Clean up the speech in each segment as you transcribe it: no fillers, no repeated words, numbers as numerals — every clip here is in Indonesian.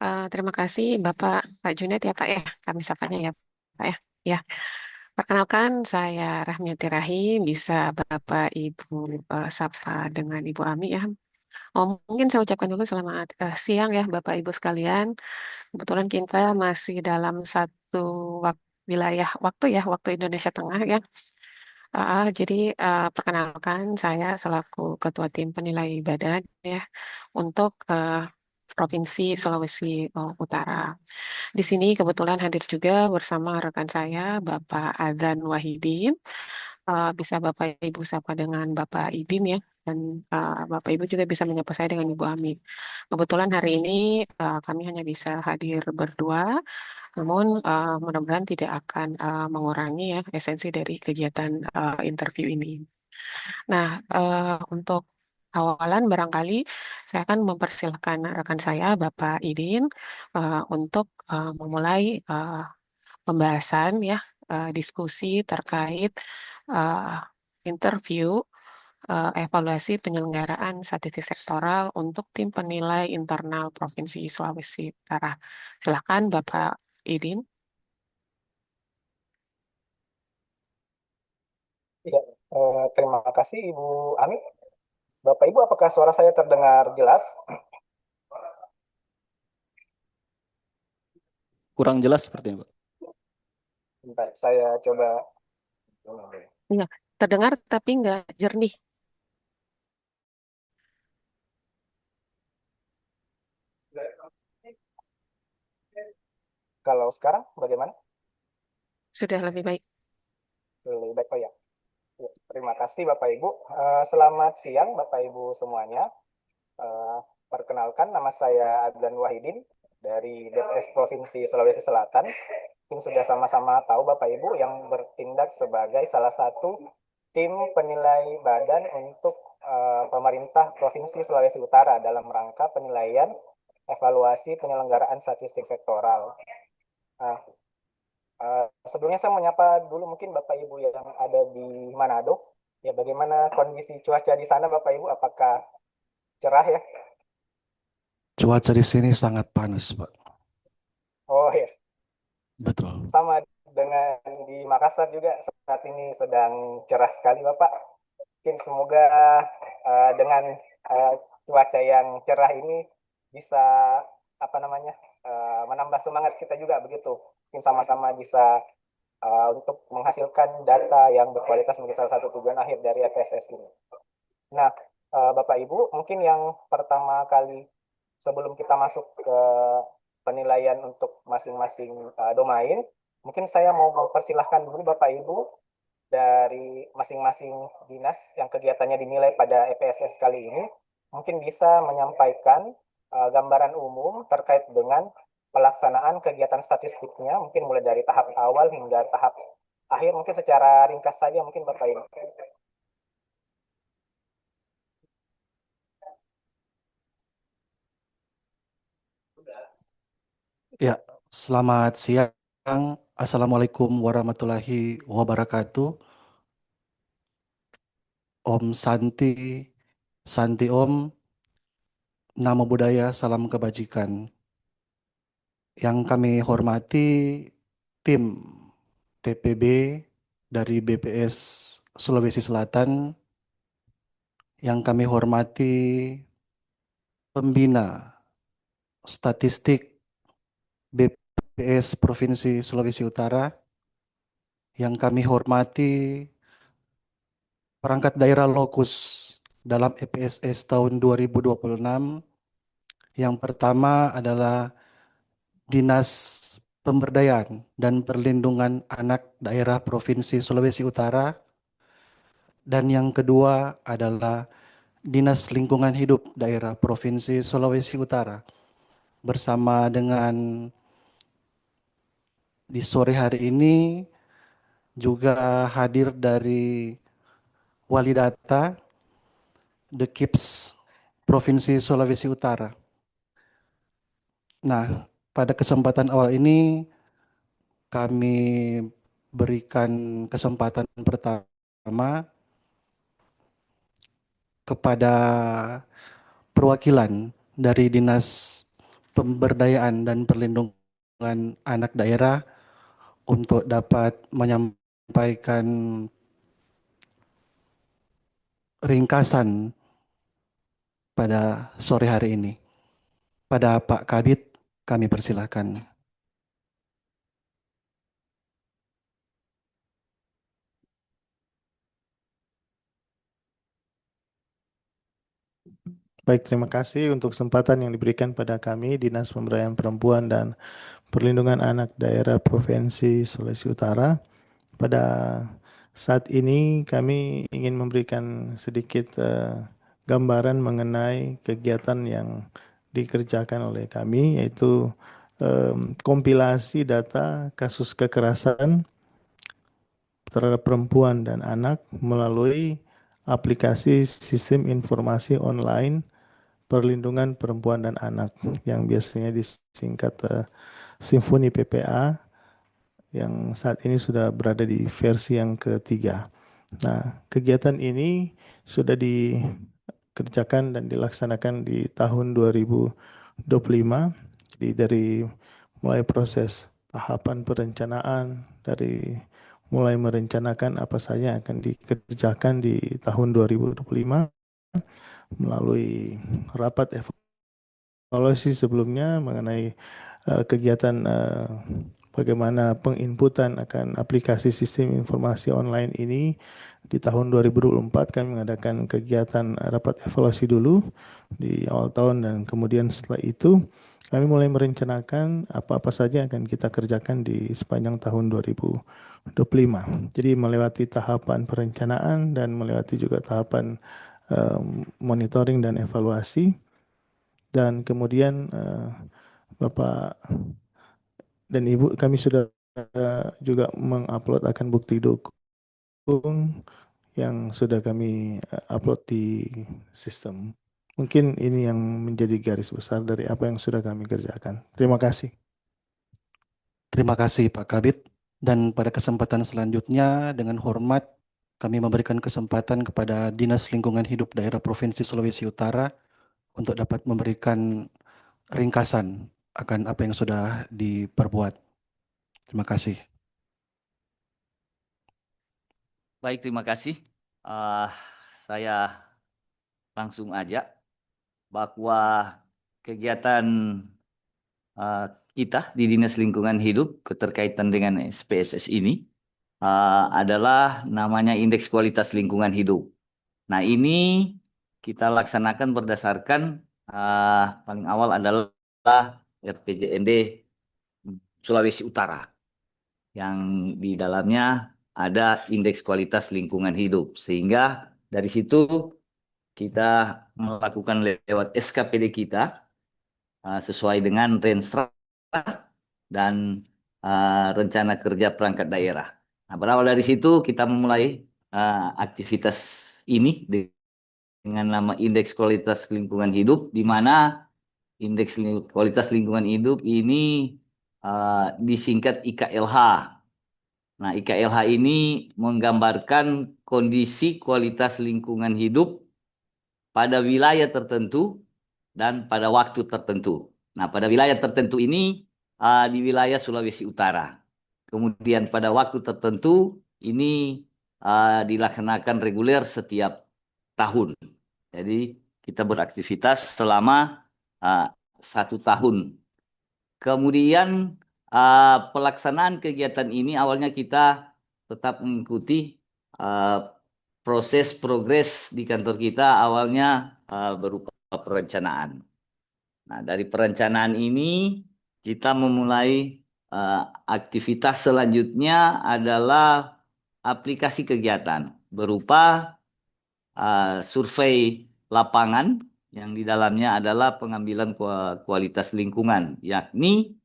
Terima kasih Bapak Pak Junet ya Pak ya, kami sapanya ya Pak ya. Ya, perkenalkan saya Rahmiati Rahim, bisa Bapak Ibu sapa dengan Ibu Ami ya. Oh, mungkin saya ucapkan dulu selamat siang ya Bapak Ibu sekalian. Kebetulan kita masih dalam satu wilayah waktu ya, waktu Indonesia Tengah ya. Jadi perkenalkan saya selaku Ketua Tim Penilai Badan ya untuk Provinsi Sulawesi Utara. Di sini kebetulan hadir juga bersama rekan saya, Bapak Adzan Wahidin. Bisa Bapak Ibu sapa dengan Bapak Idin ya, dan Bapak Ibu juga bisa menyapa saya dengan Ibu Ami. Kebetulan hari ini kami hanya bisa hadir berdua, namun mudah-mudahan tidak akan mengurangi ya esensi dari kegiatan interview ini. Nah, untuk awalan barangkali saya akan mempersilahkan rekan saya, Bapak Idin, untuk memulai pembahasan ya, diskusi terkait uh, interview evaluasi penyelenggaraan statistik sektoral untuk tim penilai internal Provinsi Sulawesi Utara. Silakan Bapak Idin. Iya, terima kasih Ibu Ami. Bapak Ibu, apakah suara saya terdengar jelas? Kurang jelas sepertinya, Pak. Bentar, saya coba. Ya, terdengar tapi nggak jernih. Kalau sekarang bagaimana? Sudah lebih baik. Lebih baik, Pak ya. Ya, terima kasih Bapak Ibu. Selamat siang Bapak Ibu semuanya. Eh, Perkenalkan, nama saya Adlan Wahidin dari DPS Provinsi Sulawesi Selatan. Mungkin sudah sama-sama tahu Bapak Ibu yang bertindak sebagai salah satu tim penilai badan untuk pemerintah Provinsi Sulawesi Utara dalam rangka penilaian evaluasi penyelenggaraan statistik sektoral. Nah, Sebelumnya saya menyapa dulu mungkin Bapak Ibu yang ada di Manado. Ya, bagaimana kondisi cuaca di sana Bapak Ibu? Apakah cerah ya? Cuaca di sini sangat panas, Pak. Oh ya, Betul. sama dengan di Makassar juga saat ini sedang cerah sekali Bapak. Mungkin semoga dengan uh, cuaca yang cerah ini bisa apa namanya menambah semangat kita juga begitu. Mungkin sama-sama bisa untuk menghasilkan data yang berkualitas menjadi salah satu tujuan akhir dari FSS ini. Nah, Bapak Ibu, mungkin yang pertama kali sebelum kita masuk ke penilaian untuk masing-masing domain, mungkin saya mau mempersilahkan dulu Bapak Ibu dari masing-masing dinas yang kegiatannya dinilai pada EPSS kali ini, mungkin bisa menyampaikan gambaran umum terkait dengan pelaksanaan kegiatan statistiknya, mungkin mulai dari tahap awal hingga tahap akhir, mungkin secara ringkas saja mungkin Bapak Ibu. Ya, selamat siang. Assalamualaikum warahmatullahi wabarakatuh. Om Santi, Santi Om, Namo Buddhaya, salam kebajikan. Yang kami hormati tim TPB dari BPS Sulawesi Selatan, yang kami hormati pembina statistik BPS Provinsi Sulawesi Utara, yang kami hormati perangkat daerah lokus dalam EPSS tahun 2026. Yang pertama adalah Dinas Pemberdayaan dan Perlindungan Anak Daerah Provinsi Sulawesi Utara, dan yang kedua adalah Dinas Lingkungan Hidup Daerah Provinsi Sulawesi Utara. Bersama dengan di sore hari ini juga hadir dari Wali Data The Kips Provinsi Sulawesi Utara. Nah, pada kesempatan awal ini kami berikan kesempatan pertama kepada perwakilan dari Dinas pemberdayaan dan perlindungan anak daerah untuk dapat menyampaikan ringkasan pada sore hari ini. Pada Pak Kabid, kami persilahkan. Baik, terima kasih untuk kesempatan yang diberikan pada kami, Dinas Pemberdayaan Perempuan dan Perlindungan Anak Daerah Provinsi Sulawesi Utara. Pada saat ini kami ingin memberikan sedikit gambaran mengenai kegiatan yang dikerjakan oleh kami, yaitu kompilasi data kasus kekerasan terhadap perempuan dan anak melalui aplikasi Sistem Informasi Online Perlindungan Perempuan dan Anak yang biasanya disingkat Simfoni PPA, yang saat ini sudah berada di versi yang ketiga. Nah, kegiatan ini sudah dikerjakan dan dilaksanakan di tahun 2025. Jadi dari mulai proses tahapan perencanaan, dari mulai merencanakan apa saja yang akan dikerjakan di tahun 2025 melalui rapat evaluasi sebelumnya mengenai kegiatan bagaimana penginputan akan aplikasi sistem informasi online ini. Di tahun 2024 kami mengadakan kegiatan rapat evaluasi dulu di awal tahun, dan kemudian setelah itu kami mulai merencanakan apa-apa saja yang akan kita kerjakan di sepanjang tahun 2025. Jadi melewati tahapan perencanaan dan melewati juga tahapan monitoring dan evaluasi. Dan kemudian Bapak dan Ibu, kami sudah juga mengupload akan bukti dukung yang sudah kami upload di sistem. Mungkin ini yang menjadi garis besar dari apa yang sudah kami kerjakan. Terima kasih. Terima kasih Pak Kabid. Dan pada kesempatan selanjutnya dengan hormat kami memberikan kesempatan kepada Dinas Lingkungan Hidup Daerah Provinsi Sulawesi Utara untuk dapat memberikan ringkasan akan apa yang sudah diperbuat. Terima kasih. Baik, terima kasih. Saya langsung aja bahwa kegiatan kita di Dinas Lingkungan Hidup keterkaitan dengan SPSS ini adalah namanya Indeks Kualitas Lingkungan Hidup. Nah, ini kita laksanakan berdasarkan paling awal adalah RPJMD Sulawesi Utara, yang di dalamnya ada indeks kualitas lingkungan hidup. Sehingga dari situ kita melakukan lewat SKPD kita sesuai dengan Renstra dan rencana kerja perangkat daerah. Nah, berawal dari situ kita memulai aktivitas ini dengan nama indeks kualitas lingkungan hidup, di mana indeks kualitas lingkungan hidup ini disingkat IKLH. Nah, IKLH ini menggambarkan kondisi kualitas lingkungan hidup pada wilayah tertentu dan pada waktu tertentu. Nah, pada wilayah tertentu ini di wilayah Sulawesi Utara. Kemudian pada waktu tertentu ini dilaksanakan reguler setiap tahun. Jadi kita beraktivitas selama 1 tahun. Kemudian pelaksanaan kegiatan ini awalnya kita tetap mengikuti proses progres di kantor kita, awalnya berupa perencanaan. Nah, dari perencanaan ini kita memulai aktivitas selanjutnya adalah aplikasi kegiatan berupa survei lapangan yang di dalamnya adalah pengambilan kualitas lingkungan, yakni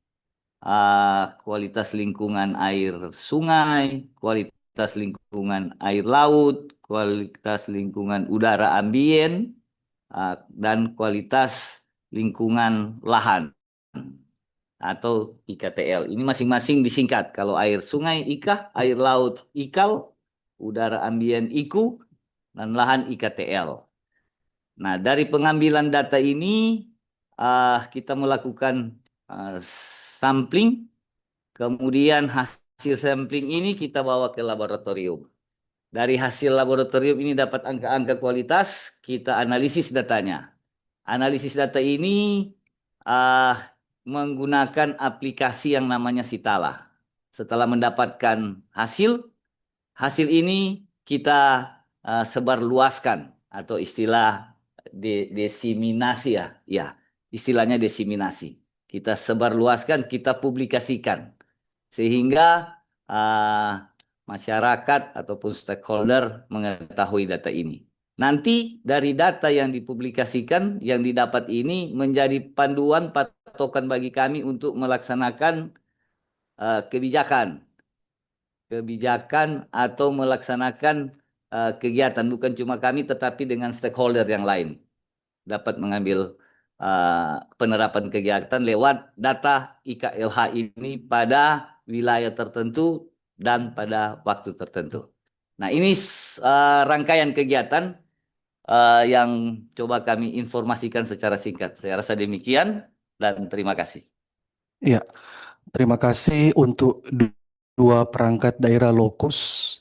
kualitas lingkungan air sungai, kualitas lingkungan air laut, kualitas lingkungan udara ambien, dan kualitas lingkungan lahan atau IKTL. Ini masing-masing disingkat. Kalau air sungai IKA, air laut IKAL, udara ambien IKU, dan lahan IKTL. Nah, dari pengambilan data ini kita melakukan sampling, kemudian hasil sampling ini kita bawa ke laboratorium. Dari hasil laboratorium ini dapat angka-angka kualitas, kita analisis datanya. Analisis data ini menggunakan aplikasi yang namanya Sitala. Setelah mendapatkan hasil ini kita sebarluaskan atau istilah desiminasi ya, istilahnya desiminasi. Kita sebarluaskan, kita publikasikan sehingga masyarakat ataupun stakeholder mengetahui data ini. Nanti dari data yang dipublikasikan, yang didapat ini menjadi panduan patokan bagi kami untuk melaksanakan kebijakan atau melaksanakan kegiatan, bukan cuma kami tetapi dengan stakeholder yang lain dapat mengambil penerapan kegiatan lewat data IKLH ini pada wilayah tertentu dan pada waktu tertentu. Nah, ini rangkaian kegiatan yang coba kami informasikan secara singkat. Saya rasa demikian dan terima kasih. Ya, terima kasih untuk dua perangkat daerah lokus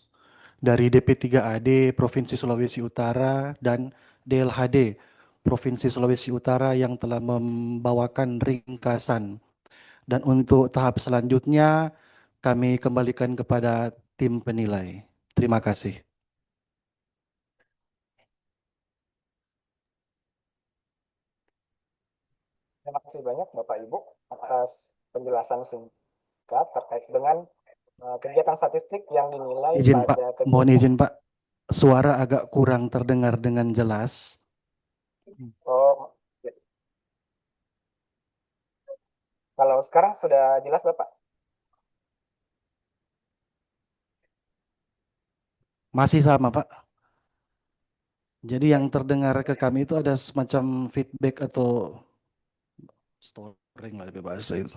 dari DP3AD Provinsi Sulawesi Utara dan DLHD Provinsi Sulawesi Utara yang telah membawakan ringkasan. Dan untuk tahap selanjutnya kami kembalikan kepada tim penilai. Terima kasih. Terima kasih banyak Bapak Ibu atas penjelasan singkat terkait dengan kegiatan statistik yang dinilai Izin Pak, pada mohon kegiatan. izin Pak, suara agak kurang terdengar dengan jelas. Oh, ya. Kalau sekarang sudah jelas Bapak? Masih sama Pak. Jadi yang terdengar ke kami itu ada semacam feedback atau storing lah lebih bahasa itu.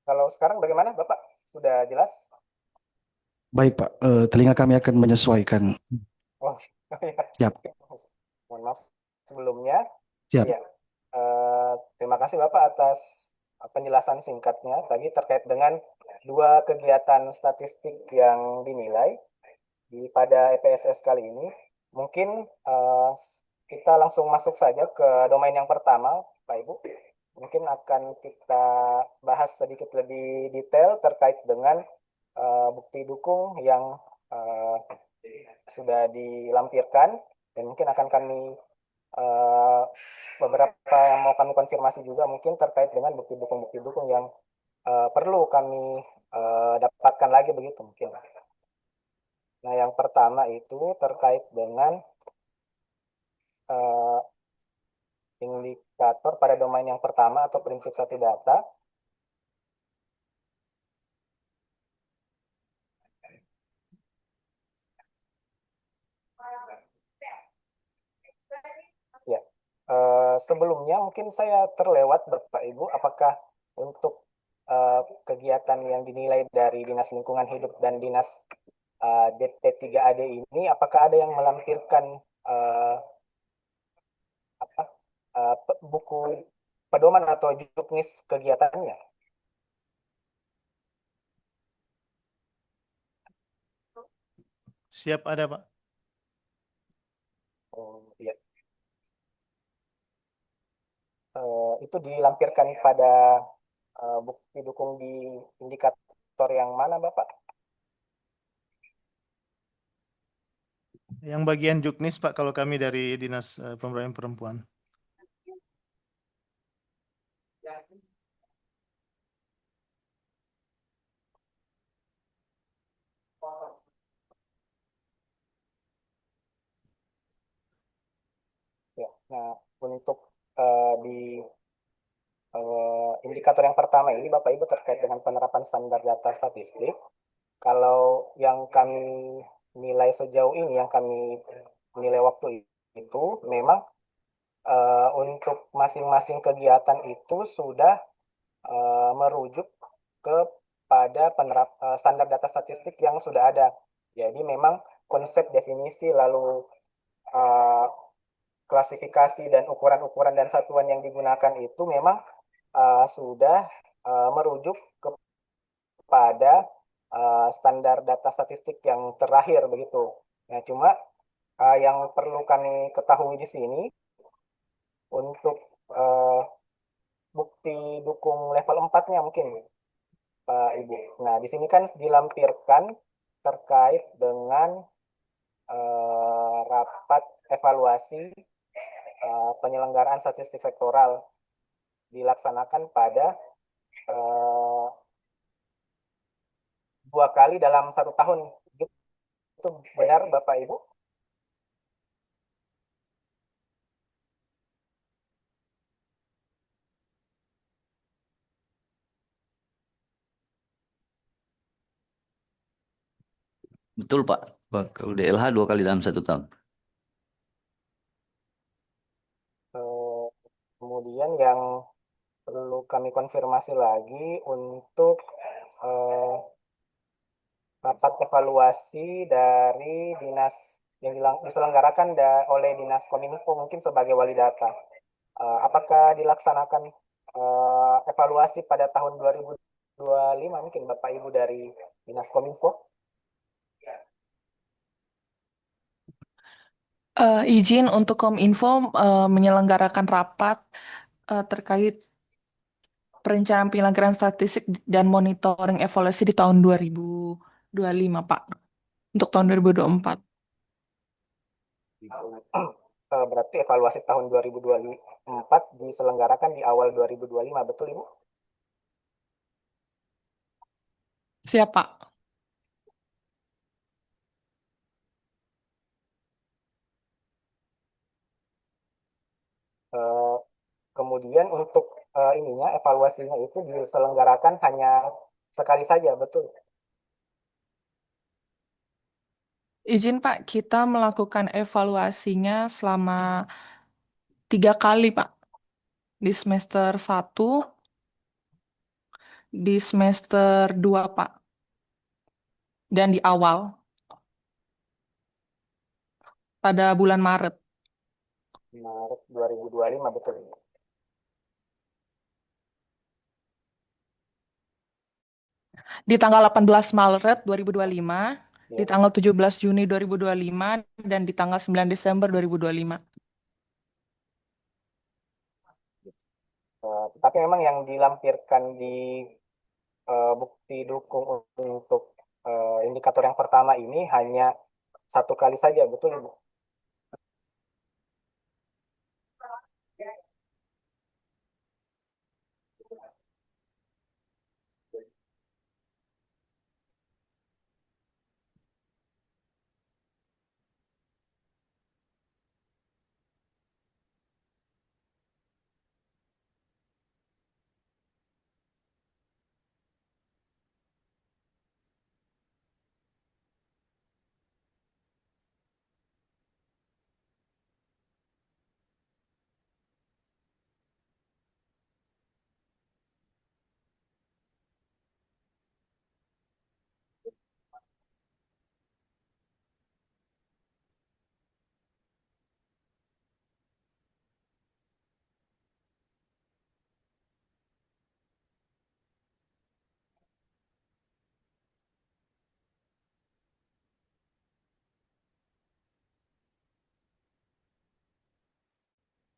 Kalau sekarang bagaimana Bapak? Sudah jelas? Baik Pak, telinga kami akan menyesuaikan. Oh, ya. Siap, Mohon maaf sebelumnya. siap. Ya, terima kasih Bapak atas penjelasan singkatnya tadi terkait dengan dua kegiatan statistik yang dinilai pada EPSS kali ini. Mungkin kita langsung masuk saja ke domain yang pertama, Pak Ibu. Mungkin akan kita bahas sedikit lebih detail terkait dengan bukti dukung yang sudah dilampirkan, dan mungkin akan kami beberapa yang mau kami konfirmasi juga mungkin terkait dengan bukti dukung yang perlu kami dapatkan lagi begitu mungkin. Nah, yang pertama itu terkait dengan indikator pada domain yang pertama atau prinsip satu data. Ya, sebelumnya mungkin saya terlewat Bapak Ibu, apakah untuk kegiatan yang dinilai dari Dinas Lingkungan Hidup dan Dinas DP3AD ini, apakah ada yang melampirkan buku pedoman atau juknis kegiatannya? Siap ada Pak. Oh, ya. Itu dilampirkan pada bukti dukung di indikator yang mana Bapak? Yang bagian juknis Pak, kalau kami dari Dinas Pemberdayaan Perempuan. Ya, nah untuk di indikator yang pertama ini Bapak Ibu terkait dengan penerapan standar data statistik, kalau yang kami nilai sejauh ini, yang kami nilai waktu itu, memang untuk masing-masing kegiatan itu sudah merujuk ke pada standar data statistik yang sudah ada. Jadi memang konsep definisi lalu klasifikasi dan ukuran-ukuran dan satuan yang digunakan itu memang sudah merujuk kepada standar data statistik yang terakhir begitu. Nah, cuma yang perlu kami ketahui di sini untuk bukti dukung level 4-nya mungkin Pak Ibu. Nah, di sini kan dilampirkan terkait dengan rapat evaluasi penyelenggaraan statistik sektoral dilaksanakan pada 2 kali dalam 1 tahun. Itu benar Bapak Ibu? Betul Pak. Kalau DLH 2 kali dalam 1 tahun. Kemudian yang perlu kami konfirmasi lagi untuk rapat evaluasi dari dinas yang diselenggarakan oleh Dinas Kominfo mungkin sebagai wali data. Apakah dilaksanakan evaluasi pada tahun 2025 mungkin Bapak Ibu dari Dinas Kominfo? Izin untuk Kominfo menyelenggarakan rapat terkait perencanaan penyelenggaraan statistik dan monitoring evaluasi di tahun 2025, Pak. Untuk tahun 2024. Berarti evaluasi tahun 2024 diselenggarakan di awal 2025, betul Ibu? Siapa? Kemudian untuk evaluasinya itu diselenggarakan hanya sekali saja, betul? Izin Pak, kita melakukan evaluasinya selama 3 kali, Pak. Di semester 1, di semester 2, Pak. Dan di awal, pada bulan Maret. Maret 2025, betul. Di tanggal 18 Maret 2025, di Ya. tanggal 17 Juni 2025, dan di tanggal 9 Desember 2025. Tapi memang yang dilampirkan di bukti dukung untuk indikator yang pertama ini hanya 1 kali saja, betul Ibu?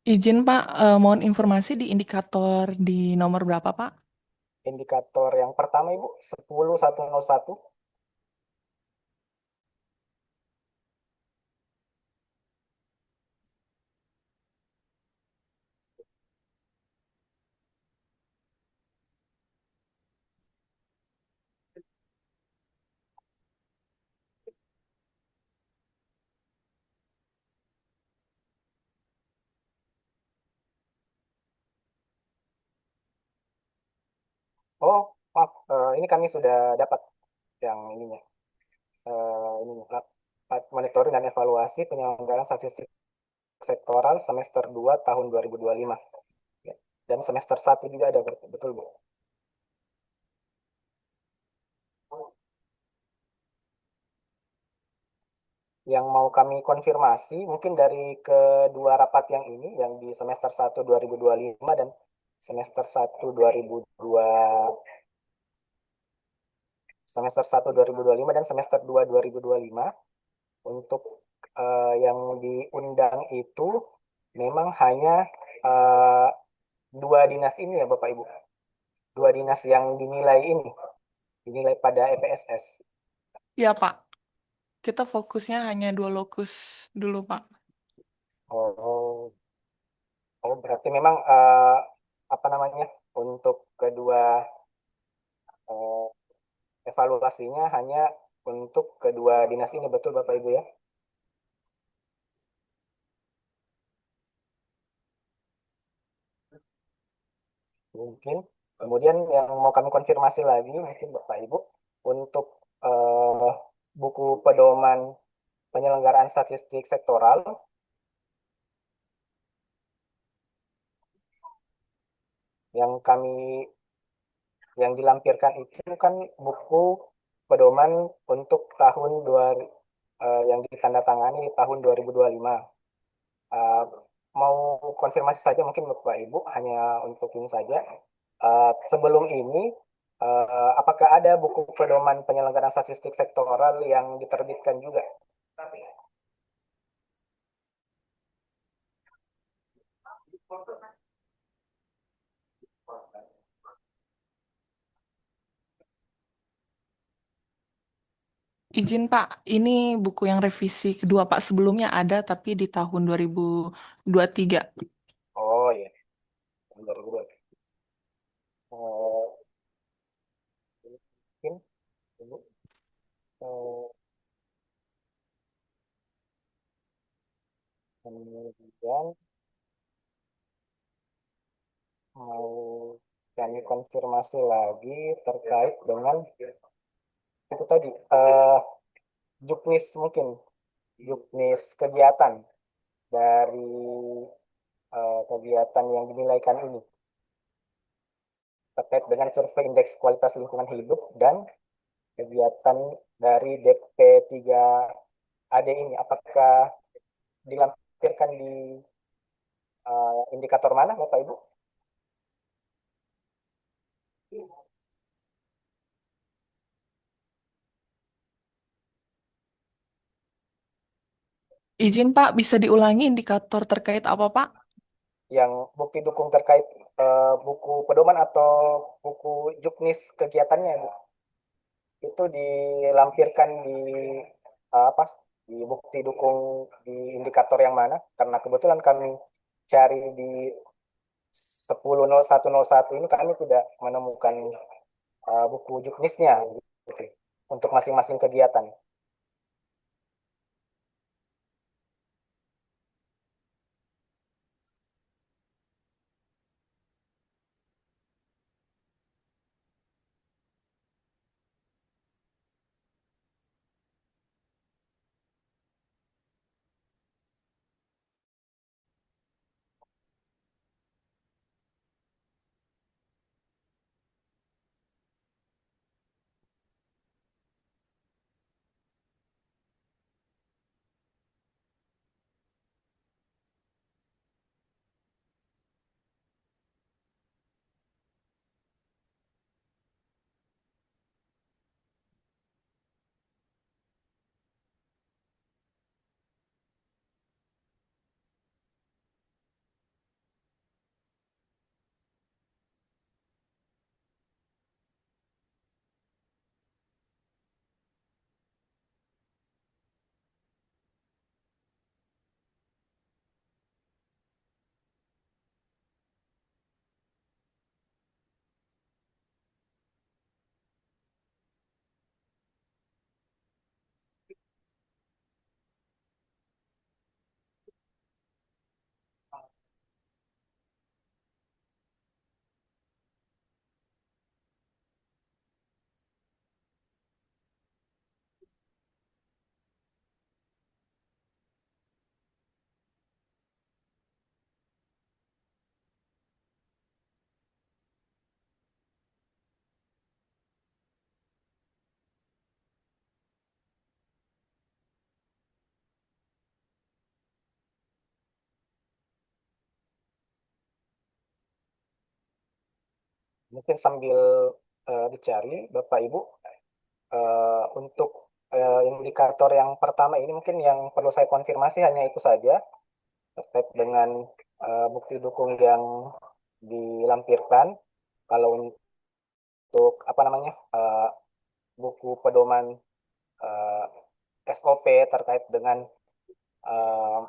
Izin Pak, mohon informasi di indikator di nomor berapa Pak? Indikator yang pertama Ibu 10101. Oh, maaf, ini kami sudah dapat yang ininya. Ini monitoring dan evaluasi penyelenggaraan statistik sektoral semester 2 tahun 2025. Ya. Dan semester 1 juga ada, betul Bu? yang mau kami konfirmasi mungkin dari kedua rapat yang ini, yang di semester 1 2025 dan semester 1 2002, semester 1 2025 dan semester 2 2025. Untuk yang diundang itu memang hanya eh, dua dinas ini ya Bapak Ibu. Dua dinas yang dinilai ini, dinilai pada EPSS. Ya, Pak. Kita fokusnya hanya 2 lokus dulu, Pak. Oh, oh berarti memang apa namanya, untuk kedua eh, evaluasinya hanya untuk kedua dinas ini, betul Bapak Ibu ya? Mungkin. Kemudian yang mau kami konfirmasi lagi mungkin Bapak Ibu, untuk eh, buku pedoman penyelenggaraan statistik sektoral yang kami yang dilampirkan itu kan buku pedoman untuk tahun yang ditandatangani di tahun 2025. Eh, Mau konfirmasi saja mungkin Bapak Ibu, hanya untuk ini saja. Sebelum ini apakah ada buku pedoman penyelenggaraan statistik sektoral yang diterbitkan juga? Izin, Pak. Ini buku yang revisi kedua, Pak. Sebelumnya ada, tapi di tahun 2023. Oh iya, 2022. Oh, mungkin Ibu, eh, kemudian mau kami konfirmasi lagi terkait dengan itu tadi, juknis mungkin, juknis kegiatan dari kegiatan yang dinilaikan ini terkait dengan survei indeks kualitas lingkungan hidup dan kegiatan dari DP3AD ini, apakah dilampirkan di indikator mana Bapak Ibu? Izin, Pak. Bisa diulangi indikator terkait apa, Pak? Yang bukti dukung terkait buku pedoman atau buku juknis kegiatannya Bu, itu dilampirkan di apa, di bukti dukung di indikator yang mana? Karena kebetulan kami cari di 10.01.01 ini kami tidak menemukan buku juknisnya gitu, untuk masing-masing kegiatan. mungkin sambil dicari Bapak Ibu untuk indikator yang pertama ini mungkin yang perlu saya konfirmasi hanya itu saja terkait dengan bukti dukung yang dilampirkan. Kalau untuk apa namanya buku pedoman SOP terkait dengan eh,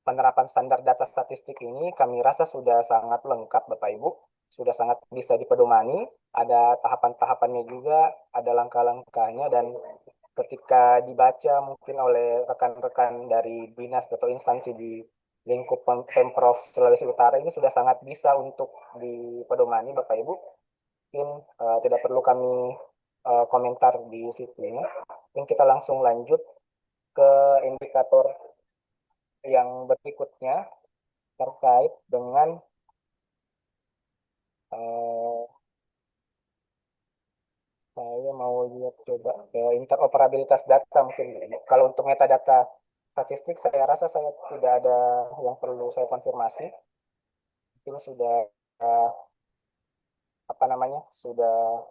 penerapan standar data statistik ini kami rasa sudah sangat lengkap Bapak Ibu, sudah sangat bisa dipedomani, ada tahapan-tahapannya juga, ada langkah-langkahnya dan ketika dibaca mungkin oleh rekan-rekan dari dinas atau instansi di lingkup Pemprov Sulawesi Utara ini sudah sangat bisa untuk dipedomani Bapak Ibu. Mungkin tidak perlu kami komentar di situ. Mungkin kita langsung lanjut ke indikator yang berikutnya terkait dengan eh, saya mau lihat coba ke interoperabilitas data mungkin. Kalau untuk metadata statistik saya rasa saya tidak ada yang perlu saya konfirmasi. Mungkin sudah eh, apa namanya sudah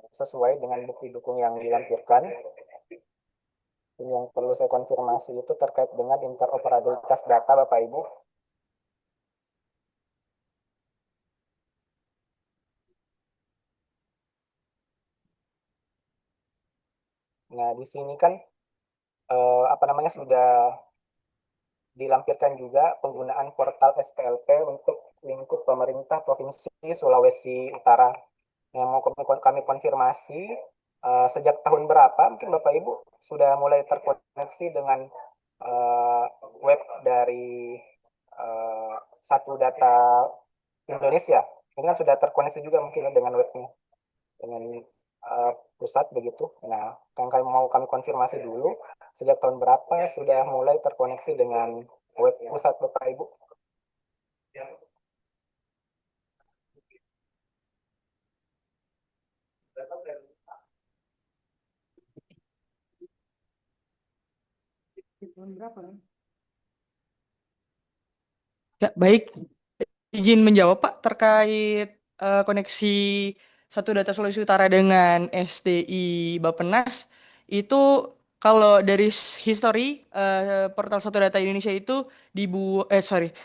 sesuai dengan bukti dukung yang dilampirkan. Yang perlu saya konfirmasi itu terkait dengan interoperabilitas data Bapak Ibu. Nah, di sini kan apa namanya sudah dilampirkan juga penggunaan portal SPLP untuk lingkup pemerintah Provinsi Sulawesi Utara. Yang mau kami konfirmasi sejak tahun berapa mungkin Bapak Ibu sudah mulai terkoneksi dengan uh, web dari uh, satu data Indonesia. Ini kan sudah terkoneksi juga mungkin dengan webnya, dengan pusat begitu. Nah, yang kami mau kami konfirmasi dulu, sejak tahun berapa sudah mulai terkoneksi dengan web pusat Bapak Ibu? Ya, baik. Izin menjawab, Pak, terkait koneksi Satu Data Sulawesi Utara dengan SDI Bappenas. Itu kalau dari history portal Satu Data Indonesia itu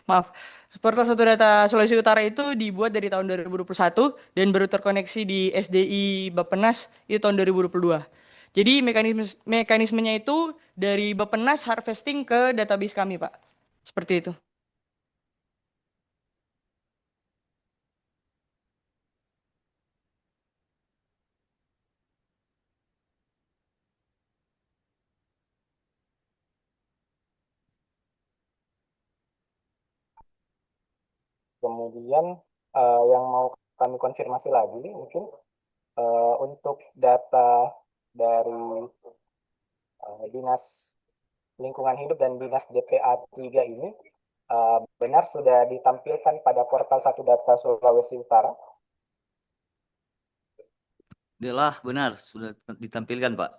maaf. Portal Satu Data Sulawesi Utara itu dibuat dari tahun 2021 dan baru terkoneksi di SDI Bappenas itu tahun 2022. Jadi mekanismenya itu dari Bappenas harvesting ke database kami, Pak. Seperti itu. Kemudian yang mau kami konfirmasi lagi mungkin untuk data dari Dinas Lingkungan Hidup dan Dinas DPA 3 ini benar sudah ditampilkan pada portal Satu Data Sulawesi Utara. Adalah benar sudah ditampilkan, Pak.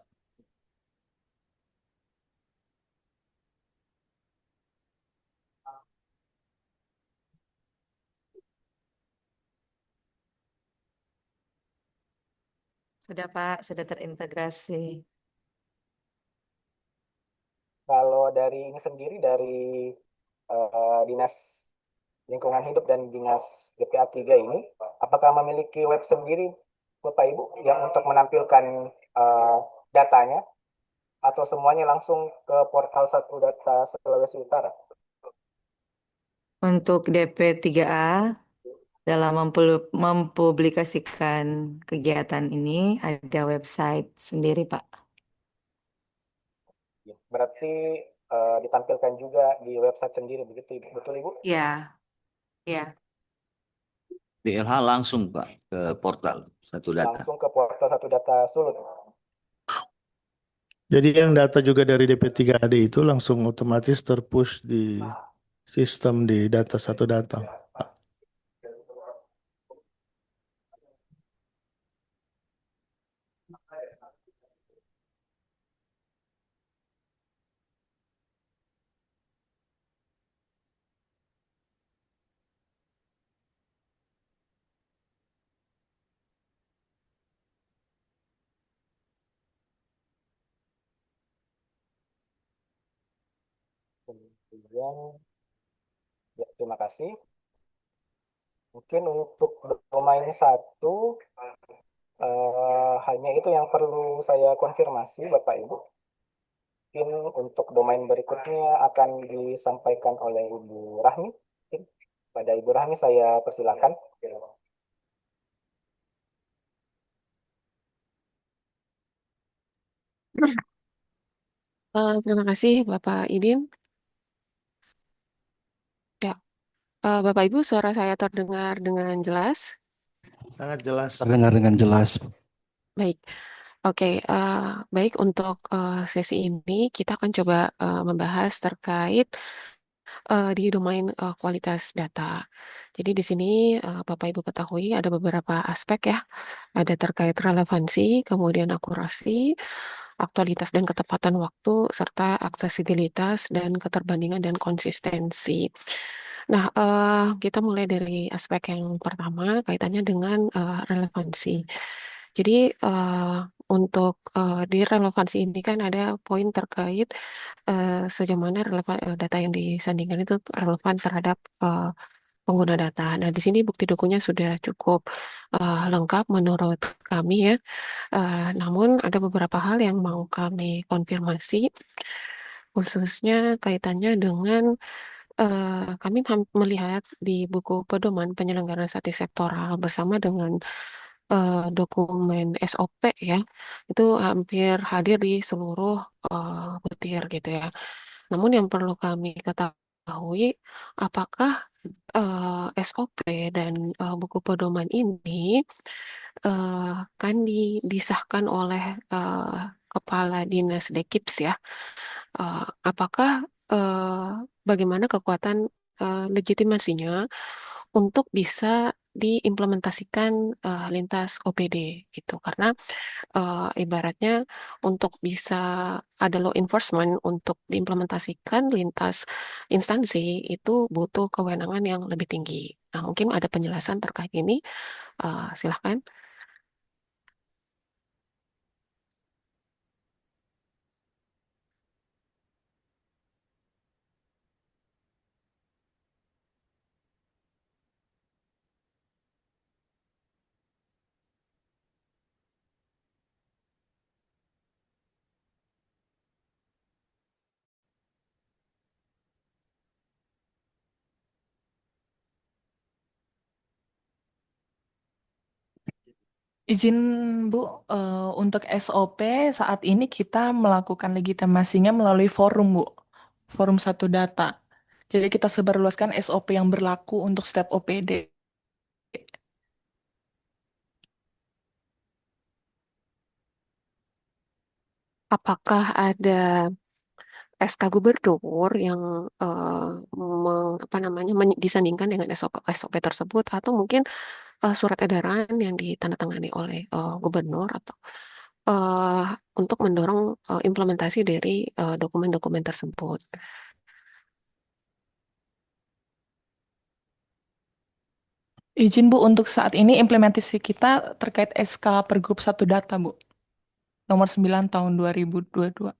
Sudah Pak, sudah terintegrasi. Kalau dari ini sendiri dari Dinas Lingkungan Hidup dan Dinas DPA 3 ini, apakah memiliki web sendiri Bapak Ibu yang untuk menampilkan datanya atau semuanya langsung ke portal Satu Data Sulawesi Utara? Untuk DP3A dalam mempublikasikan kegiatan ini ada website sendiri Pak. Berarti ditampilkan juga di website sendiri begitu, betul Ibu? Ya, ya. DLH langsung, Pak, ke portal Satu Data. Langsung ke portal Satu Data Sulut. Jadi yang data juga dari DP3AD itu langsung otomatis terpush di sistem di data Satu Data. Kemudian, ya, terima kasih. Mungkin untuk domain satu, hanya itu yang perlu saya konfirmasi, Bapak Ibu. Mungkin untuk domain berikutnya akan disampaikan oleh Ibu Rahmi. Mungkin pada Ibu Rahmi saya persilakan. Terima kasih Bapak Idin. Ya, Bapak Ibu, suara saya terdengar dengan jelas. Sangat jelas. Terdengar dengan jelas. Baik, oke. Baik untuk sesi ini kita akan coba membahas terkait di domain kualitas data. Jadi di sini Bapak Ibu ketahui ada beberapa aspek ya. Ada terkait relevansi, kemudian akurasi, aktualitas dan ketepatan waktu, serta aksesibilitas dan keterbandingan dan konsistensi. Nah, kita mulai dari aspek yang pertama, kaitannya dengan relevansi. Jadi, untuk di relevansi ini kan ada poin terkait sejauh mana data yang disandingkan itu relevan terhadap pengguna data. Nah, di sini bukti dokunya sudah cukup lengkap menurut kami ya. Namun ada beberapa hal yang mau kami konfirmasi, khususnya kaitannya dengan kami melihat di buku pedoman penyelenggaraan statistik sektoral bersama dengan dokumen SOP ya, itu hampir hadir di seluruh butir gitu ya. Namun yang perlu kami ketahui, apakah SOP dan buku pedoman ini kan disahkan oleh Kepala Dinas Dekips ya. Apakah bagaimana kekuatan legitimasinya untuk bisa diimplementasikan lintas OPD gitu? Karena ibaratnya untuk bisa ada law enforcement untuk diimplementasikan lintas instansi itu butuh kewenangan yang lebih tinggi. Nah, mungkin ada penjelasan terkait ini. Silahkan. Izin Bu, untuk SOP saat ini kita melakukan legitimasinya melalui forum Bu, forum satu data. Jadi kita sebarluaskan SOP yang berlaku untuk setiap OPD. Apakah ada SK Gubernur yang apa namanya disandingkan dengan SOP tersebut atau mungkin surat edaran yang ditandatangani oleh gubernur atau eh, untuk mendorong implementasi dari dokumen-dokumen tersebut. Izin Bu, untuk saat ini implementasi kita terkait SK Pergub satu Data Bu, nomor 9 tahun 2022.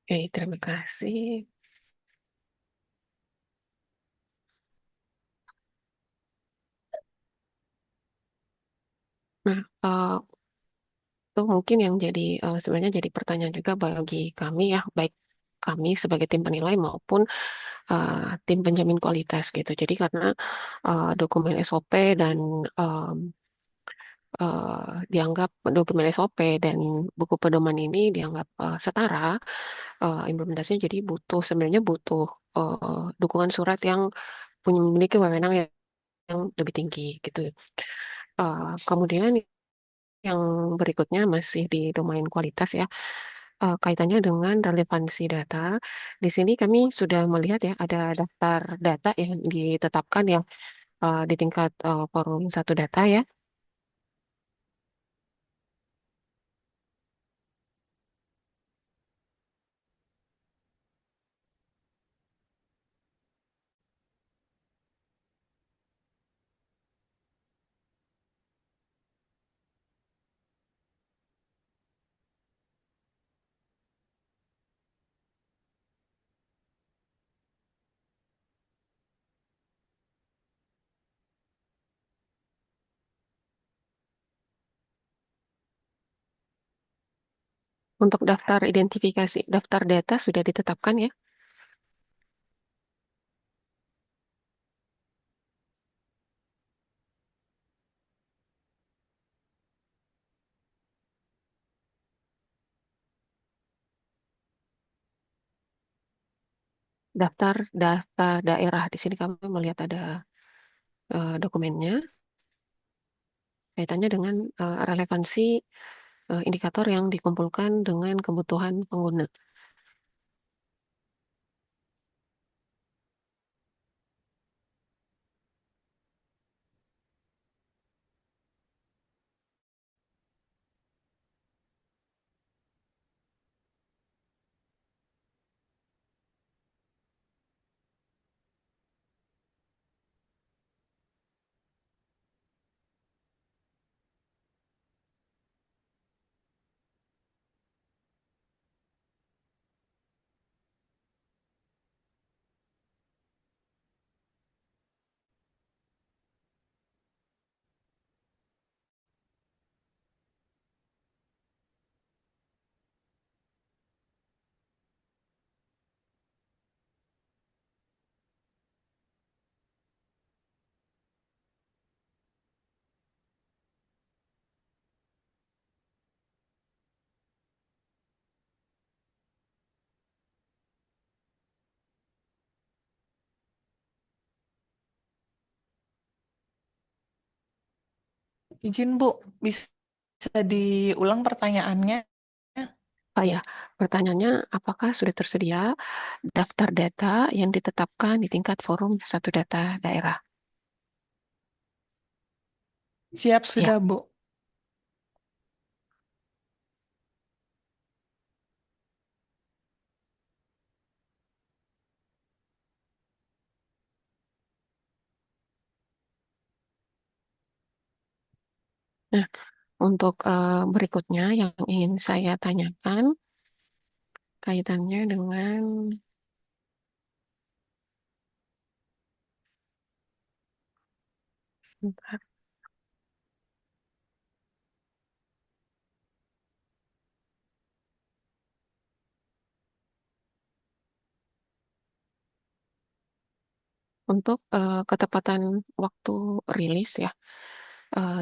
Oke, terima kasih. Nah, itu mungkin yang jadi sebenarnya jadi pertanyaan juga bagi kami ya, baik kami sebagai tim penilai maupun uh, tim penjamin kualitas gitu. Jadi karena dokumen SOP dan dianggap dokumen SOP dan buku pedoman ini dianggap setara, implementasinya jadi sebenarnya butuh dukungan surat yang memiliki wewenang yang lebih tinggi gitu. Kemudian yang berikutnya masih di domain kualitas ya, kaitannya dengan relevansi data. Di sini kami sudah melihat ya ada daftar data yang ditetapkan yang di tingkat forum satu data ya. Untuk daftar identifikasi, daftar data sudah ditetapkan ya. Daftar data daerah. Di sini kami melihat ada dokumennya kaitannya dengan relevansi indikator yang dikumpulkan dengan kebutuhan pengguna. Izin Bu, bisa diulang pertanyaannya? Oh ya, pertanyaannya apakah sudah tersedia daftar data yang ditetapkan di tingkat forum satu data daerah? Siap Ya, sudah Bu. nah untuk berikutnya yang ingin saya tanyakan kaitannya dengan bentar. Untuk ketepatan waktu rilis ya.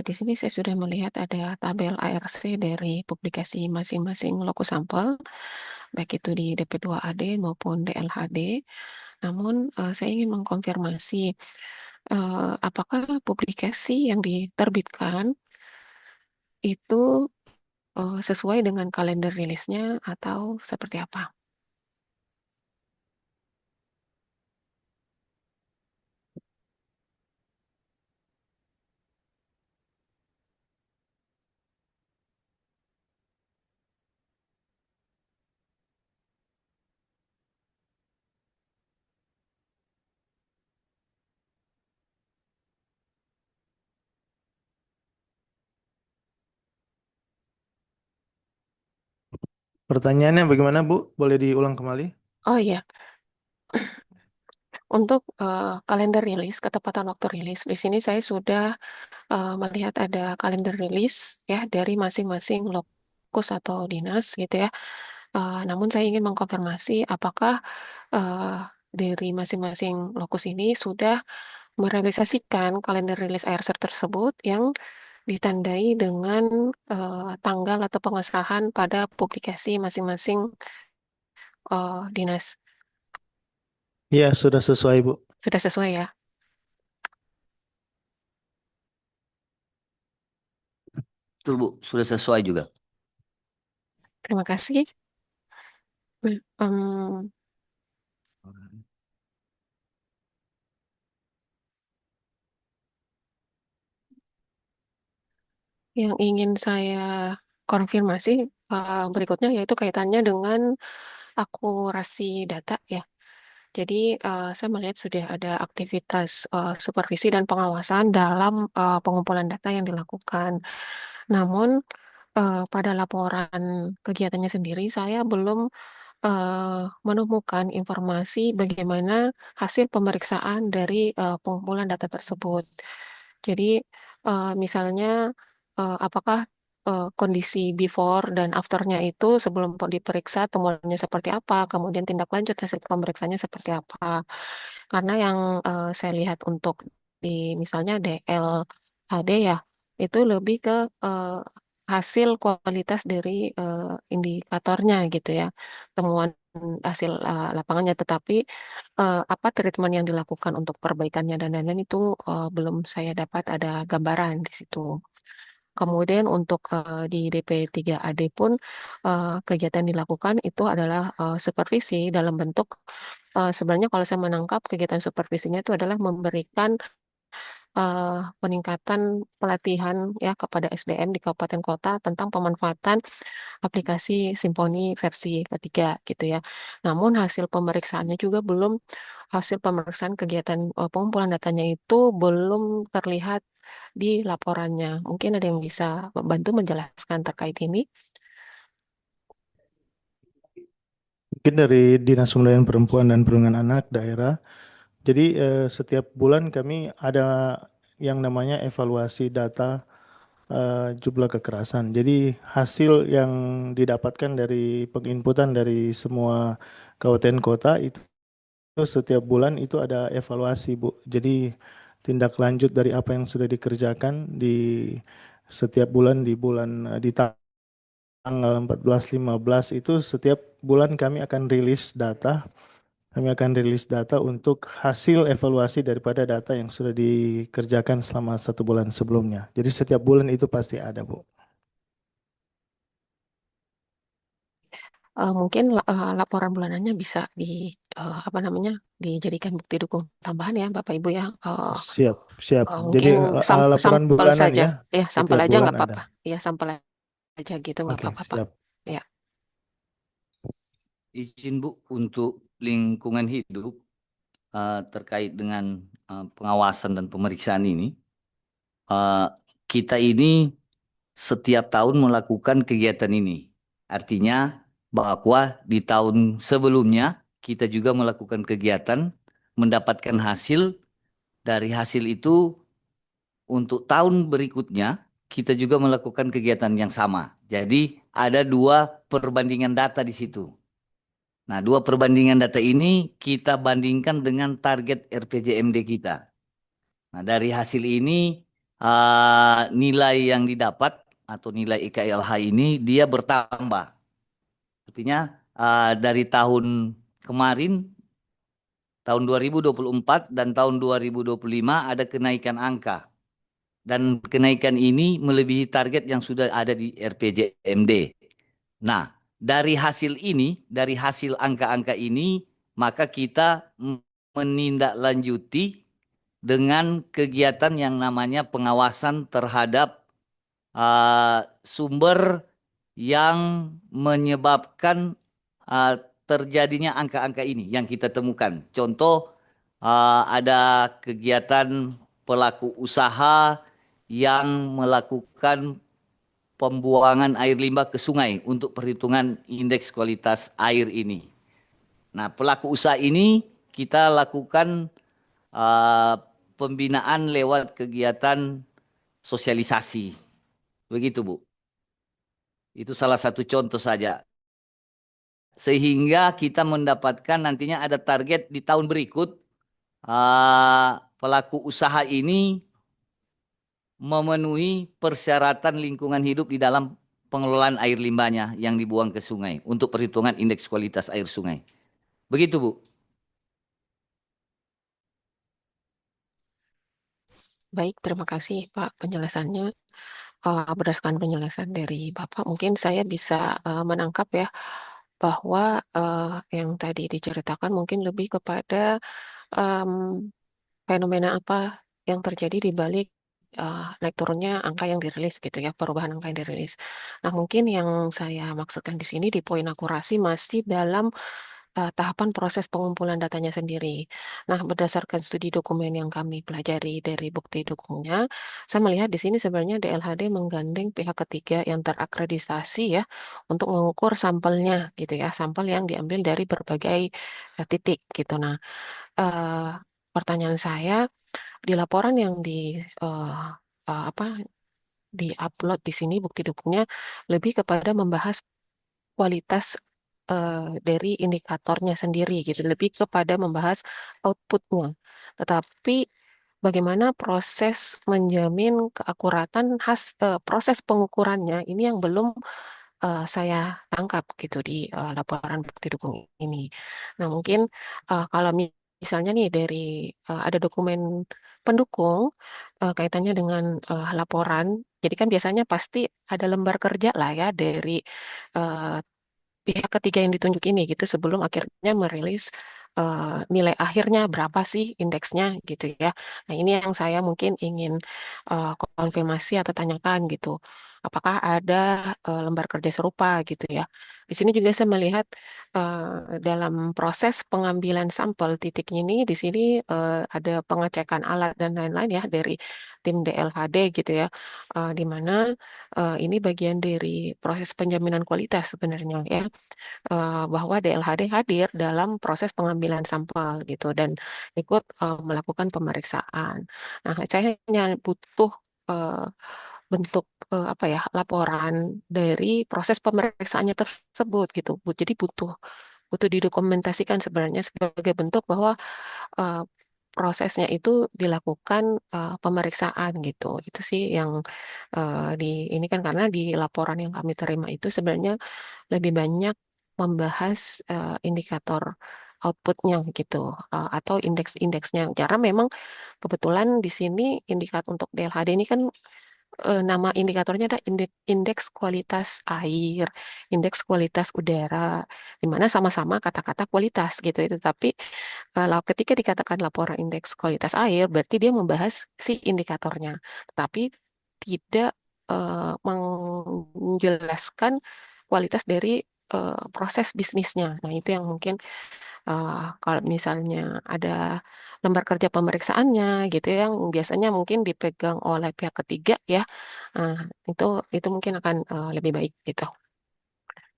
Di sini saya sudah melihat ada tabel ARC dari publikasi masing-masing lokus sampel, baik itu di DP2AD maupun DLHD. Namun saya ingin mengkonfirmasi apakah publikasi yang diterbitkan itu sesuai dengan kalender rilisnya atau seperti apa? Pertanyaannya bagaimana Bu? Boleh diulang kembali? Oh iya, untuk kalender rilis, ketepatan waktu rilis, di sini saya sudah melihat ada kalender rilis ya dari masing-masing lokus atau dinas gitu ya. Namun saya ingin mengkonfirmasi apakah eh, dari masing-masing lokus ini sudah merealisasikan kalender rilis ARC tersebut yang ditandai dengan tanggal atau pengesahan pada publikasi masing-masing dinas. Iya, sudah sesuai Bu. Sudah sesuai ya? Betul Bu, sudah sesuai juga. Terima kasih. Nah, yang ingin saya konfirmasi berikutnya yaitu kaitannya dengan akurasi data ya. Jadi saya melihat sudah ada aktivitas supervisi dan pengawasan dalam pengumpulan data yang dilakukan. Namun pada laporan kegiatannya sendiri saya belum menemukan informasi bagaimana hasil pemeriksaan dari pengumpulan data tersebut. Jadi misalnya apakah kondisi before dan afternya itu sebelum diperiksa temuannya seperti apa, kemudian tindak lanjut hasil pemeriksaannya seperti apa. Karena yang saya lihat untuk di misalnya DLHD ya, itu lebih ke eh, hasil kualitas dari indikatornya gitu ya, temuan hasil lapangannya. Tetapi apa treatment yang dilakukan untuk perbaikannya dan lain-lain itu belum saya dapat ada gambaran di situ. Kemudian untuk di DP3AD pun kegiatan dilakukan itu adalah supervisi dalam bentuk sebenarnya kalau saya menangkap kegiatan supervisinya itu adalah memberikan peningkatan pelatihan ya kepada SDM di kabupaten kota tentang pemanfaatan aplikasi Simponi versi ketiga gitu ya. Namun hasil pemeriksaannya juga belum hasil pemeriksaan kegiatan pengumpulan datanya itu belum terlihat di laporannya. Mungkin ada yang bisa membantu menjelaskan terkait ini. Mungkin dari Dinas Pemberdayaan Perempuan dan Perlindungan Anak daerah. Jadi setiap bulan kami ada yang namanya evaluasi data jumlah kekerasan. Jadi hasil yang didapatkan dari penginputan dari semua kabupaten kota itu setiap bulan itu ada evaluasi, Bu. Jadi tindak lanjut dari apa yang sudah dikerjakan di setiap bulan di tanggal 14 15 itu setiap bulan kami akan rilis data. Kami akan rilis data untuk hasil evaluasi daripada data yang sudah dikerjakan selama 1 bulan sebelumnya. Jadi setiap bulan itu pasti ada, Bu. Mungkin laporan bulanannya bisa apa namanya dijadikan bukti dukung tambahan ya Bapak Ibu ya. Siap, siap. Jadi Mungkin laporan sampel bulanan saja, ya, ya sampel setiap aja bulan nggak ada. apa-apa. Ya sampel aja gitu nggak Oke, apa-apa Pak. siap. Ya. Izin Bu untuk lingkungan hidup terkait dengan pengawasan dan pemeriksaan ini. Kita ini setiap tahun melakukan kegiatan ini. Artinya bahwa di tahun sebelumnya kita juga melakukan kegiatan, mendapatkan hasil, dari hasil itu untuk tahun berikutnya kita juga melakukan kegiatan yang sama. Jadi ada 2 perbandingan data di situ. Nah, 2 perbandingan data ini kita bandingkan dengan target RPJMD kita. Nah, dari hasil ini nilai yang didapat atau nilai IKLH ini dia bertambah. Artinya dari tahun kemarin, tahun 2024 dan tahun 2025 ada kenaikan angka. Dan kenaikan ini melebihi target yang sudah ada di RPJMD. Nah, dari hasil ini, dari hasil angka-angka ini, maka kita menindaklanjuti dengan kegiatan yang namanya pengawasan terhadap sumber yang menyebabkan terjadinya angka-angka ini yang kita temukan. Contoh, ada kegiatan pelaku usaha yang melakukan pembuangan air limbah ke sungai untuk perhitungan indeks kualitas air ini. Nah, pelaku usaha ini kita lakukan pembinaan lewat kegiatan sosialisasi. Begitu, Bu. Itu salah satu contoh saja. Sehingga kita mendapatkan nantinya ada target di tahun berikut pelaku usaha ini memenuhi persyaratan lingkungan hidup di dalam pengelolaan air limbahnya yang dibuang ke sungai untuk perhitungan indeks kualitas air sungai. Begitu, Bu. Baik, terima kasih Pak penjelasannya. Berdasarkan penjelasan dari Bapak, mungkin saya bisa menangkap ya bahwa yang tadi diceritakan mungkin lebih kepada em, fenomena apa yang terjadi di balik naik turunnya angka yang dirilis gitu ya, perubahan angka yang dirilis. Nah, mungkin yang saya maksudkan di sini di poin akurasi masih dalam tahapan proses pengumpulan datanya sendiri. Nah, berdasarkan studi dokumen yang kami pelajari dari bukti dukungnya, saya melihat di sini sebenarnya DLHD menggandeng pihak ketiga yang terakreditasi ya untuk mengukur sampelnya gitu ya, sampel yang diambil dari berbagai titik gitu. Nah, eh, pertanyaan saya di laporan yang apa diupload di sini bukti dukungnya lebih kepada membahas kualitas dari indikatornya sendiri gitu, lebih kepada membahas outputnya. Tetapi bagaimana proses menjamin keakuratan proses pengukurannya ini yang belum saya tangkap gitu di laporan bukti dukung ini. Nah, mungkin kalau misalnya nih dari ada dokumen pendukung kaitannya dengan laporan, jadi kan biasanya pasti ada lembar kerja lah ya dari eh, pihak ketiga yang ditunjuk ini gitu sebelum akhirnya merilis nilai akhirnya berapa sih indeksnya gitu ya. Nah, ini yang saya mungkin ingin konfirmasi atau tanyakan gitu. Apakah ada lembar kerja serupa gitu ya. Di sini juga saya melihat dalam proses pengambilan sampel titik ini di sini ada pengecekan alat dan lain-lain ya dari tim DLHD gitu ya. Di mana ini bagian dari proses penjaminan kualitas sebenarnya ya, bahwa DLHD hadir dalam proses pengambilan sampel gitu dan ikut melakukan pemeriksaan. Nah, saya hanya butuh eh, bentuk apa ya, laporan dari proses pemeriksaannya tersebut gitu. Jadi butuh butuh didokumentasikan sebenarnya sebagai bentuk bahwa eh, prosesnya itu dilakukan pemeriksaan gitu. Itu sih yang di ini kan karena di laporan yang kami terima itu sebenarnya lebih banyak membahas indikator outputnya gitu, atau indeks-indeksnya. Karena memang kebetulan di sini indikator untuk DLHD ini kan nama indikatornya ada indeks kualitas air, indeks kualitas udara, di mana sama-sama kata-kata kualitas gitu itu. Tapi kalau ketika dikatakan laporan indeks kualitas air, berarti dia membahas si indikatornya, tetapi tidak menjelaskan kualitas dari proses bisnisnya. Nah, itu yang mungkin kalau misalnya ada lembar kerja pemeriksaannya gitu ya, yang biasanya mungkin dipegang oleh pihak ketiga ya, nah, itu itu mungkin akan lebih baik gitu.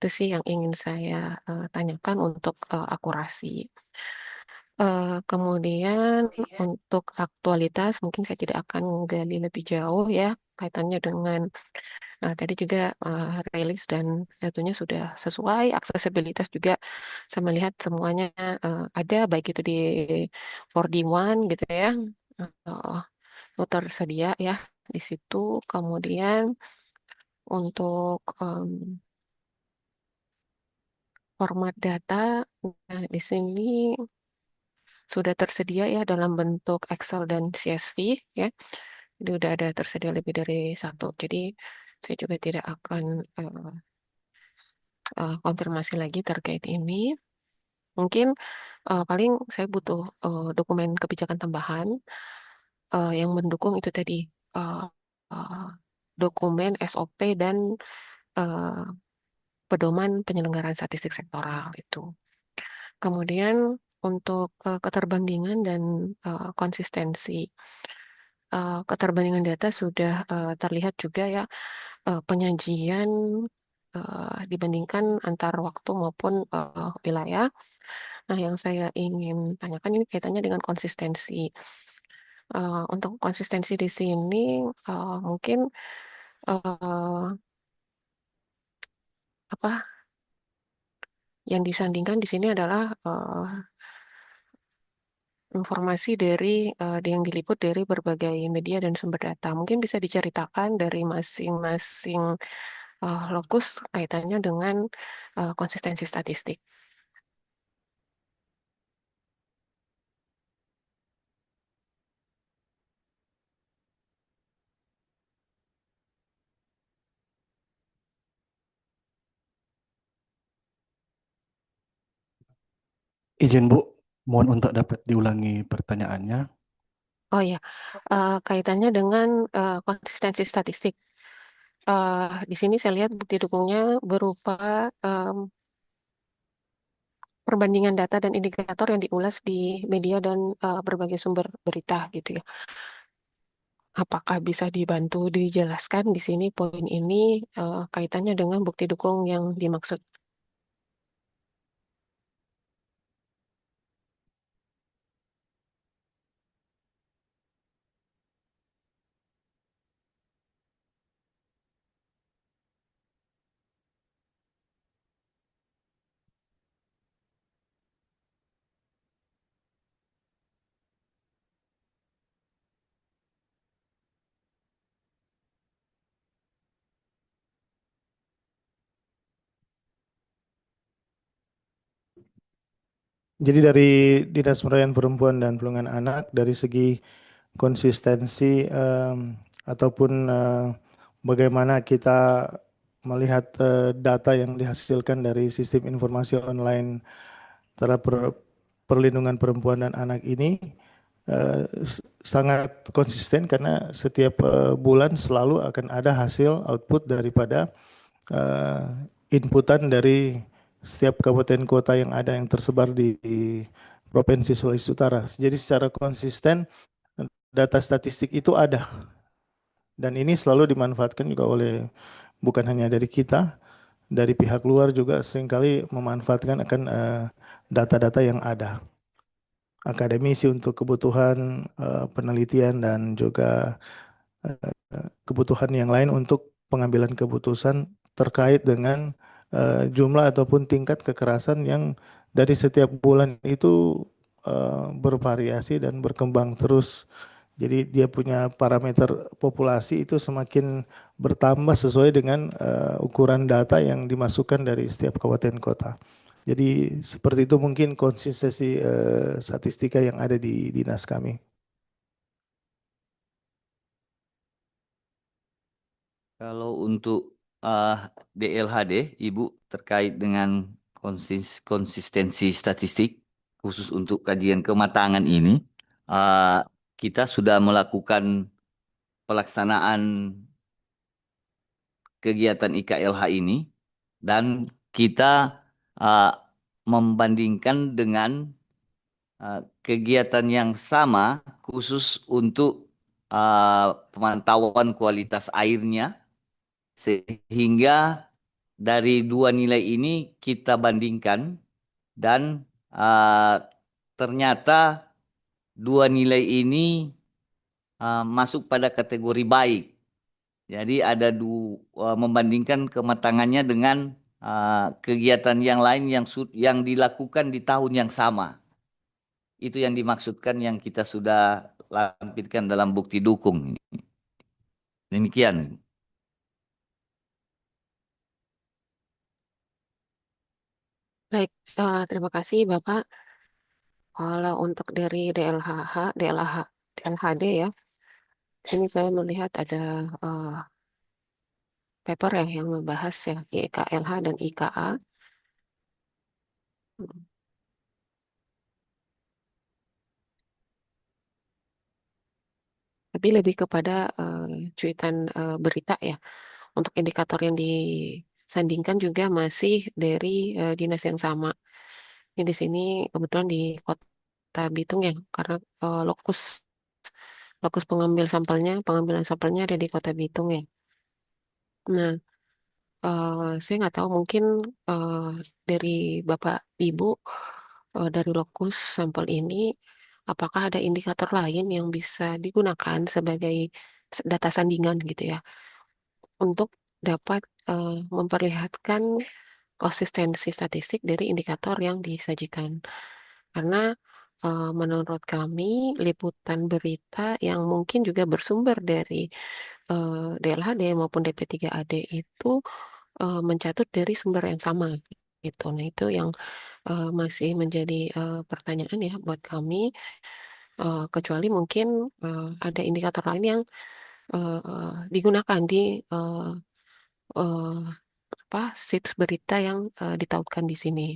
Itu sih yang ingin saya tanyakan untuk akurasi. Kemudian untuk aktualitas mungkin saya tidak akan gali lebih jauh ya kaitannya dengan tadi juga rilis dan tentunya sudah sesuai, aksesibilitas juga saya melihat semuanya ada baik itu di 4D1 gitu ya, uh, itu tersedia ya di situ. Kemudian untuk format data, nah di sini sudah tersedia ya dalam bentuk Excel dan CSV ya. Jadi udah ada tersedia lebih dari satu. Jadi saya juga tidak akan konfirmasi lagi terkait ini. Mungkin paling saya butuh dokumen kebijakan tambahan yang mendukung itu tadi uh, uh, dokumen SOP dan uh, pedoman penyelenggaraan statistik sektoral itu. Kemudian untuk keterbandingan dan konsistensi. Keterbandingan data sudah terlihat juga ya, penyajian dibandingkan antar waktu maupun wilayah. Nah, yang saya ingin tanyakan ini kaitannya dengan konsistensi. Untuk konsistensi di sini mungkin eh, apa yang disandingkan di sini adalah informasi dari yang diliput dari berbagai media dan sumber data. Mungkin bisa diceritakan dari masing-masing lokus kaitannya dengan konsistensi statistik. Izin Bu, mohon untuk dapat diulangi pertanyaannya. Oh ya, kaitannya dengan konsistensi statistik. Di sini saya lihat bukti dukungnya berupa perbandingan data dan indikator yang diulas di media dan berbagai sumber berita gitu ya. Apakah bisa dibantu dijelaskan di sini poin ini kaitannya dengan bukti dukung yang dimaksud? Jadi dari Dinas Pemberdayaan Perempuan dan Perlindungan Anak dari segi konsistensi ataupun bagaimana kita melihat data yang dihasilkan dari sistem informasi online terhadap perlindungan perempuan dan anak ini sangat konsisten karena setiap bulan selalu akan ada hasil output daripada inputan dari setiap kabupaten kota yang ada yang tersebar di Provinsi Sulawesi Utara. Jadi secara konsisten data statistik itu ada dan ini selalu dimanfaatkan juga oleh bukan hanya dari kita, dari pihak luar juga seringkali memanfaatkan akan data-data yang ada. Akademisi untuk kebutuhan penelitian dan juga kebutuhan yang lain untuk pengambilan keputusan terkait dengan jumlah ataupun tingkat kekerasan yang dari setiap bulan itu bervariasi dan berkembang terus. Jadi dia punya parameter populasi itu semakin bertambah sesuai dengan ukuran data yang dimasukkan dari setiap kabupaten kota. Jadi seperti itu mungkin konsistensi statistika yang ada di dinas kami. Kalau untuk DLHD, Ibu, terkait dengan konsistensi statistik, khusus untuk kajian kematangan ini, kita sudah melakukan pelaksanaan kegiatan IKLH ini, dan kita membandingkan dengan kegiatan yang sama khusus untuk pemantauan kualitas airnya, sehingga dari dua nilai ini kita bandingkan dan ternyata dua nilai ini masuk pada kategori baik. Jadi ada membandingkan kematangannya dengan kegiatan yang lain yang dilakukan di tahun yang sama. Itu yang dimaksudkan yang kita sudah lampirkan dalam bukti dukung. Demikian. Baik, terima kasih Bapak. Kalau untuk dari DLHD ya, sini saya melihat ada paper ya yang membahas ya IKLH dan IKA. Tapi lebih kepada cuitan berita ya. Untuk indikator yang disandingkan juga masih dari dinas yang sama. Ini di sini kebetulan di Kota Bitung ya, karena lokus pengambilan sampelnya ada di Kota Bitung ya. Nah, saya nggak tahu mungkin dari Bapak Ibu dari lokus sampel ini, apakah ada indikator lain yang bisa digunakan sebagai data sandingan gitu ya, untuk dapat memperlihatkan konsistensi statistik dari indikator yang disajikan. Karena menurut kami liputan berita yang mungkin juga bersumber dari DLHD maupun DP3AD itu mencatut dari sumber yang sama gitu. Nah, itu yang masih menjadi pertanyaan ya buat kami. Kecuali mungkin ada indikator lain yang digunakan di situs berita yang ditautkan di sini.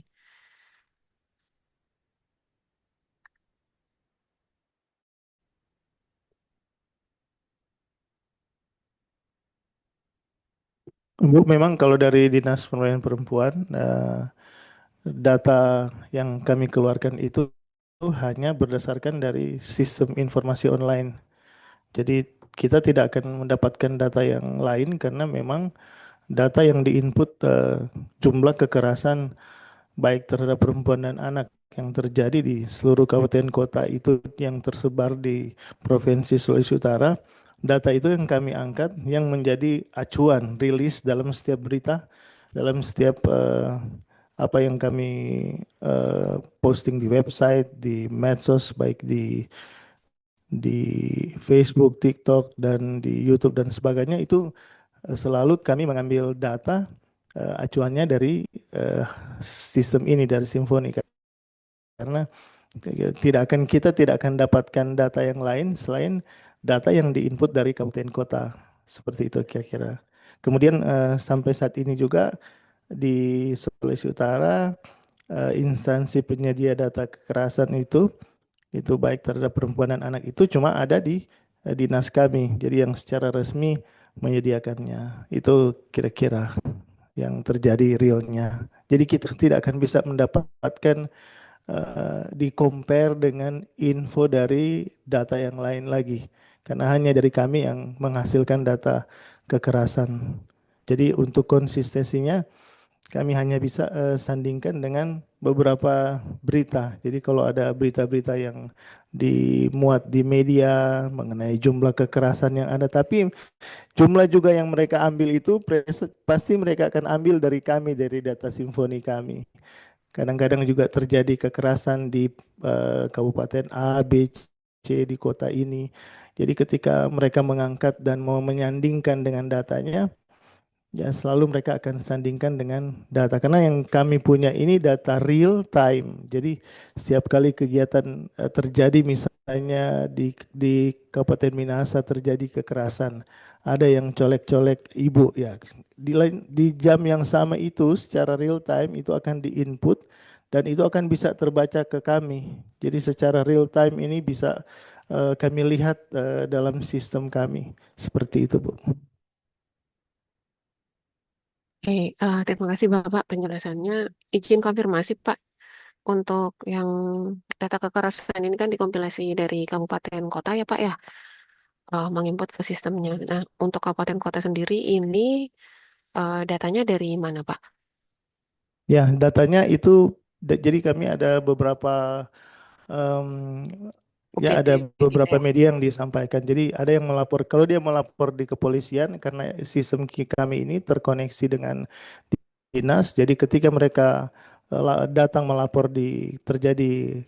Bu, memang kalau dari Dinas Pemberdayaan Perempuan, data yang kami keluarkan itu hanya berdasarkan dari sistem informasi online. Jadi kita tidak akan mendapatkan data yang lain karena memang data yang diinput jumlah kekerasan baik terhadap perempuan dan anak yang terjadi di seluruh kabupaten kota itu yang tersebar di Provinsi Sulawesi Utara. Data itu yang kami angkat yang menjadi acuan rilis dalam setiap berita, dalam setiap apa yang kami posting di website, di medsos, baik di Facebook, TikTok, dan di YouTube dan sebagainya itu selalu kami mengambil data acuannya dari sistem ini, dari Simfonika. karena kita tidak akan dapatkan data yang lain selain data yang diinput dari kabupaten kota. Seperti itu kira-kira. Kemudian sampai saat ini juga di Sulawesi Utara instansi penyedia data kekerasan itu baik terhadap perempuan dan anak itu cuma ada di dinas kami. Jadi yang secara resmi menyediakannya. Itu kira-kira yang terjadi realnya. Jadi kita tidak akan bisa mendapatkan di compare dengan info dari data yang lain lagi. Karena hanya dari kami yang menghasilkan data kekerasan. Jadi untuk konsistensinya kami hanya bisa sandingkan dengan beberapa berita. Jadi kalau ada berita-berita yang dimuat di media mengenai jumlah kekerasan yang ada, tapi jumlah juga yang mereka ambil itu pasti mereka akan ambil dari kami, dari data simfoni kami. Kadang-kadang juga terjadi kekerasan di kabupaten A, B, C di kota ini. Jadi ketika mereka mengangkat dan mau menyandingkan dengan datanya, ya selalu mereka akan sandingkan dengan data. Karena yang kami punya ini data real time. Jadi setiap kali kegiatan terjadi misalnya di Kabupaten Minahasa terjadi kekerasan, ada yang colek-colek ibu ya. Di jam yang sama itu secara real time itu akan diinput dan itu akan bisa terbaca ke kami. Jadi secara real time ini bisa kami lihat dalam sistem kami. Seperti itu, Bu. Oke, terima kasih Bapak penjelasannya. Izin konfirmasi Pak, untuk yang data kekerasan ini kan dikompilasi dari kabupaten kota ya Pak ya, menginput ke sistemnya. Nah, untuk kabupaten kota sendiri ini datanya dari mana Pak? Ya, datanya itu jadi kami ada beberapa em, ya UPT ada gitu beberapa ya. media yang disampaikan. Jadi ada yang melapor kalau dia melapor di kepolisian karena sistem kami ini terkoneksi dengan dinas. Jadi ketika mereka datang melapor terjadi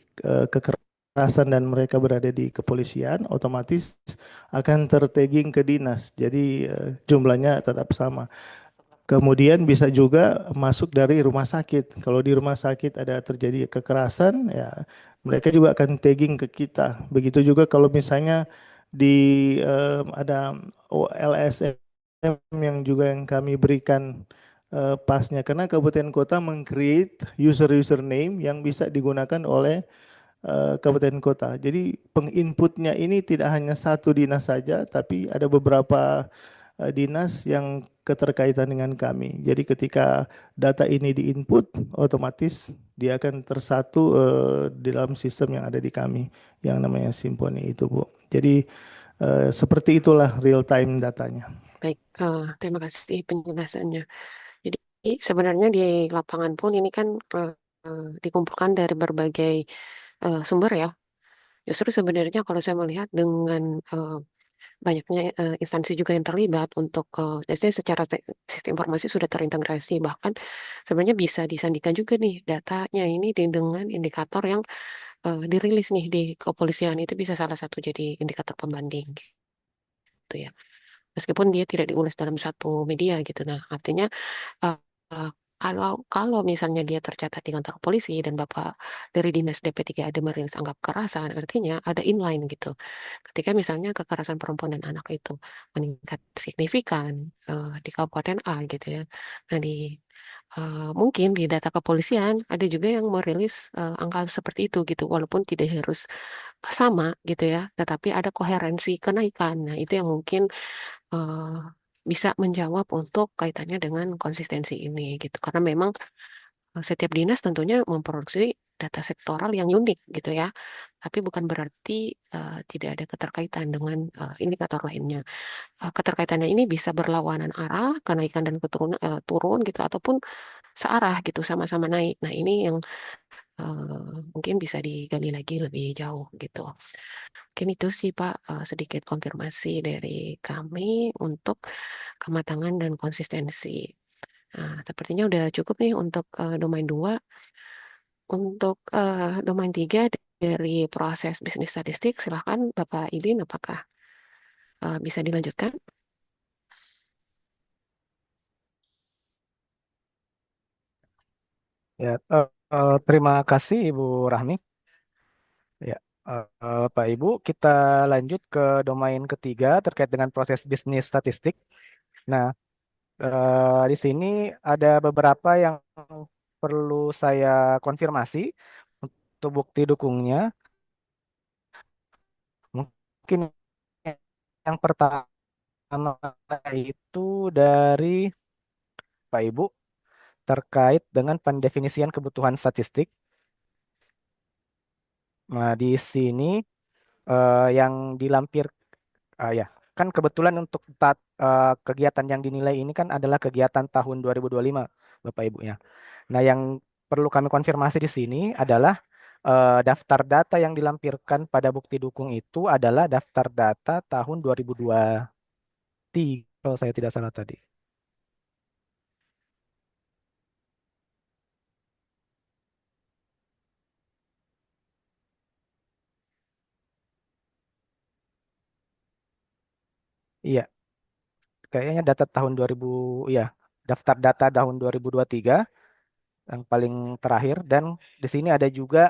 kekerasan dan mereka berada di kepolisian, otomatis akan tertagging ke dinas. Jadi jumlahnya tetap sama. Kemudian bisa juga masuk dari rumah sakit. Kalau di rumah sakit ada terjadi kekerasan, ya mereka juga akan tagging ke kita. Begitu juga kalau misalnya di ada LSM yang juga yang kami berikan pasnya. Karena kabupaten kota meng-create user-username yang bisa digunakan oleh kabupaten kota. Jadi penginputnya ini tidak hanya satu dinas saja, tapi ada beberapa dinas yang keterkaitan dengan kami. Jadi ketika data ini diinput, otomatis dia akan tersatu di dalam sistem yang ada di kami, yang namanya Simponi itu, Bu. Jadi seperti itulah real time datanya. Baik, terima kasih penjelasannya. Jadi sebenarnya di lapangan pun ini kan dikumpulkan dari berbagai sumber ya. Justru sebenarnya kalau saya melihat dengan banyaknya instansi juga yang terlibat untuk biasanya secara sistem informasi sudah terintegrasi, bahkan sebenarnya bisa disandingkan juga nih datanya ini dengan indikator yang dirilis nih di kepolisian, itu bisa salah satu jadi indikator pembanding gitu ya, meskipun dia tidak diulas dalam satu media gitu. Nah, artinya eh, eh, kalau misalnya dia tercatat di kantor polisi dan Bapak dari Dinas DP3 ada merilis anggap kekerasan, artinya ada inline gitu. Ketika misalnya kekerasan perempuan dan anak itu meningkat signifikan di Kabupaten A gitu ya. Nah, mungkin di data kepolisian ada juga yang merilis angka seperti itu gitu, walaupun tidak harus sama gitu ya, tetapi ada koherensi kenaikan. Nah, itu yang mungkin eh, bisa menjawab untuk kaitannya dengan konsistensi ini gitu. Karena memang setiap dinas tentunya memproduksi data sektoral yang unik gitu ya. Tapi bukan berarti tidak ada keterkaitan dengan indikator lainnya. Keterkaitannya ini bisa berlawanan arah, kenaikan dan keturunan turun gitu, ataupun searah gitu, sama-sama naik. Nah, ini yang mungkin bisa digali lagi lebih jauh gitu. Mungkin itu sih Pak, sedikit konfirmasi dari kami untuk kematangan dan konsistensi. Nah, sepertinya udah cukup nih untuk domain 2. Untuk domain 3 dari proses bisnis statistik, silahkan Bapak Idin, apakah bisa dilanjutkan? Ya, Terima kasih Ibu Rahmi. Ya, Pak Ibu, kita lanjut ke domain ketiga terkait dengan proses bisnis statistik. Nah, di sini ada beberapa yang perlu saya konfirmasi untuk bukti dukungnya. Mungkin yang pertama itu dari Pak Ibu terkait dengan pendefinisian kebutuhan statistik. Nah, di sini yang dilampir, ya, kan kebetulan untuk kegiatan yang dinilai ini kan adalah kegiatan tahun 2025, Bapak Ibu ya. Nah, yang perlu kami konfirmasi di sini adalah daftar data yang dilampirkan pada bukti dukung itu adalah daftar data tahun 2023, kalau saya tidak salah tadi. Iya, kayaknya data tahun 2000, ya, daftar data tahun 2023 yang paling terakhir, dan di sini ada juga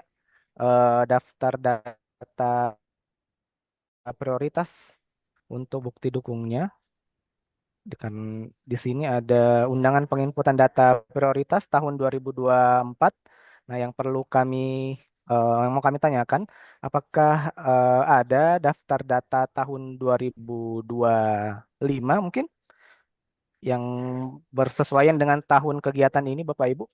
daftar data prioritas untuk bukti dukungnya. Kan di sini ada undangan penginputan data prioritas tahun 2024. Nah, yang perlu kami yang mau kami tanyakan, apakah ada daftar data tahun 2025 mungkin yang bersesuaian dengan tahun kegiatan ini, Bapak Ibu?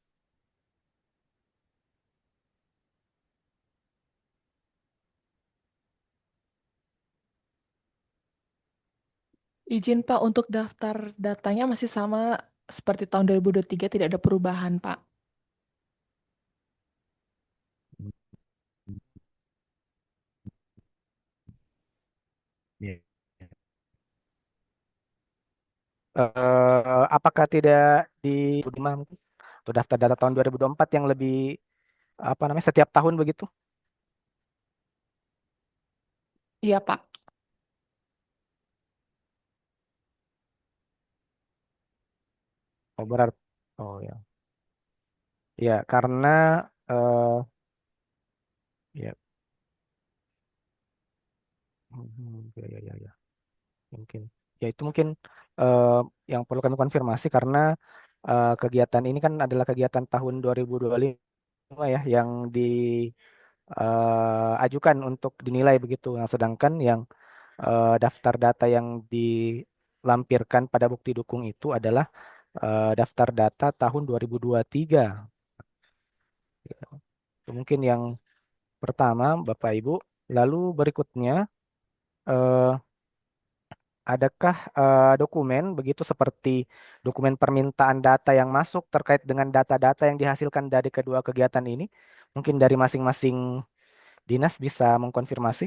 Izin Pak, untuk daftar datanya masih sama seperti tahun 2023, tidak ada perubahan Pak. Iya. Apakah tidak di 2025 mungkin? Atau daftar data tahun 2024 yang lebih apa namanya setiap tahun begitu? Iya Pak. Oh, berarti, oh ya, ya karena ya, ya, ya, ya, ya, mungkin, ya itu mungkin eh, yang perlu kami konfirmasi karena kegiatan ini kan adalah kegiatan tahun 2025 ya yang diajukan untuk dinilai begitu. Nah, sedangkan yang daftar data yang dilampirkan pada bukti dukung itu adalah daftar data tahun 2023. Itu mungkin yang pertama, Bapak Ibu. Lalu berikutnya, eh, adakah dokumen begitu seperti dokumen permintaan data yang masuk terkait dengan data-data yang dihasilkan dari kedua kegiatan ini? Mungkin dari masing-masing dinas bisa mengkonfirmasi.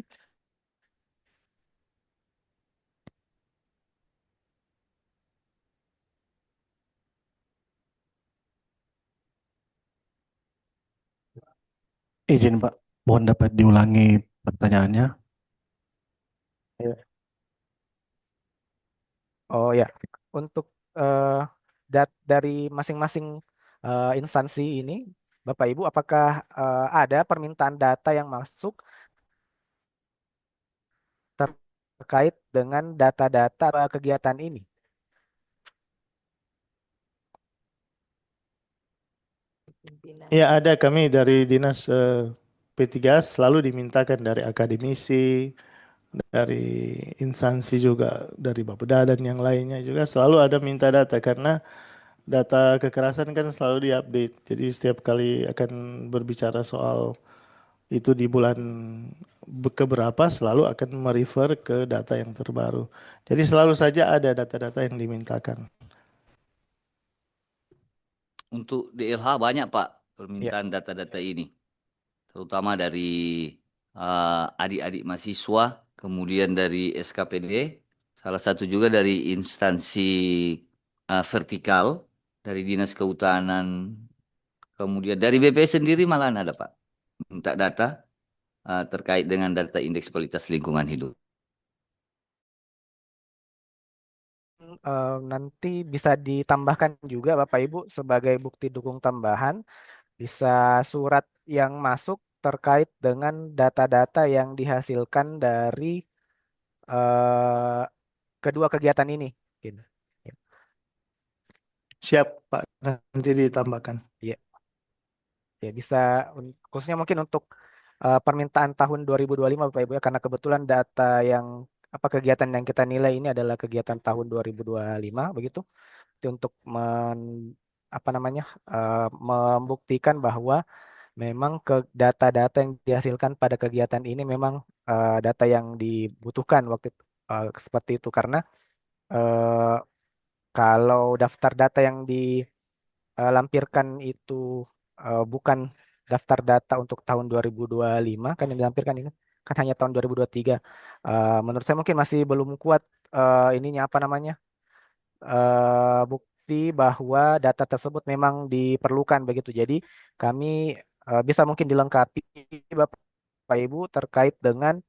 Izin Pak, mohon dapat diulangi pertanyaannya. Ya. Oh ya, untuk eh, dari masing-masing instansi ini, Bapak Ibu, apakah ada permintaan data yang masuk terkait dengan data-data kegiatan ini? Ya, ada kami dari Dinas P3 selalu dimintakan dari akademisi, dari instansi juga, dari Bapeda dan yang lainnya juga selalu ada minta data karena data kekerasan kan selalu diupdate. Jadi setiap kali akan berbicara soal itu di bulan keberapa selalu akan merefer ke data yang terbaru. Jadi selalu saja ada data-data yang dimintakan. Untuk DLH banyak Pak Ya. permintaan data-data ini, terutama dari adik-adik mahasiswa, kemudian dari SKPD, salah satu juga dari instansi vertikal, dari Dinas Kehutanan, kemudian dari BPS sendiri malahan ada Pak, minta data terkait dengan data indeks kualitas lingkungan hidup. Nanti bisa ditambahkan juga Bapak Ibu sebagai bukti dukung tambahan bisa surat yang masuk terkait dengan data-data yang dihasilkan dari eh, kedua kegiatan ini. Mungkin. Ya, Siap, Pak. Nanti ditambahkan. ya, ya, bisa khususnya mungkin untuk permintaan tahun 2025 Bapak Ibu ya, karena kebetulan data yang apa kegiatan yang kita nilai ini adalah kegiatan tahun 2025 begitu. Itu untuk apa namanya membuktikan bahwa memang ke data-data yang dihasilkan pada kegiatan ini memang data yang dibutuhkan waktu seperti itu karena eh, kalau daftar data yang dilampirkan itu bukan daftar data untuk tahun 2025 kan yang dilampirkan ini kan hanya tahun 2023. Menurut saya mungkin masih belum kuat ininya apa namanya bukti bahwa data tersebut memang diperlukan begitu. Jadi kami bisa mungkin dilengkapi Bapak Ibu terkait dengan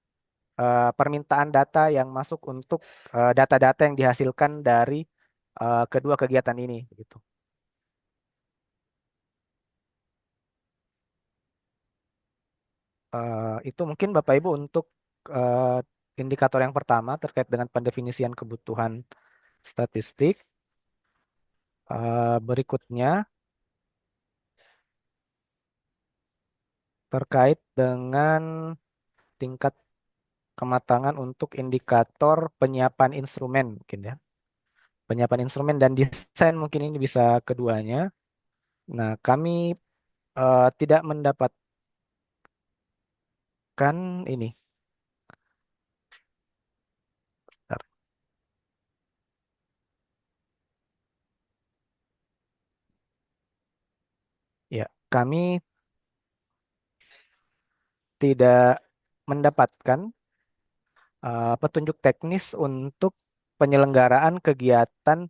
permintaan data yang masuk untuk data-data yang dihasilkan dari kedua kegiatan ini begitu. Itu mungkin Bapak Ibu untuk eh, indikator yang pertama terkait dengan pendefinisian kebutuhan statistik. Berikutnya terkait dengan tingkat kematangan untuk indikator penyiapan instrumen mungkin ya. Penyiapan instrumen dan desain mungkin ini bisa keduanya. Nah, kami tidak mendapatkan ini. Bentar. Ya, kami tidak mendapatkan petunjuk teknis untuk penyelenggaraan kegiatan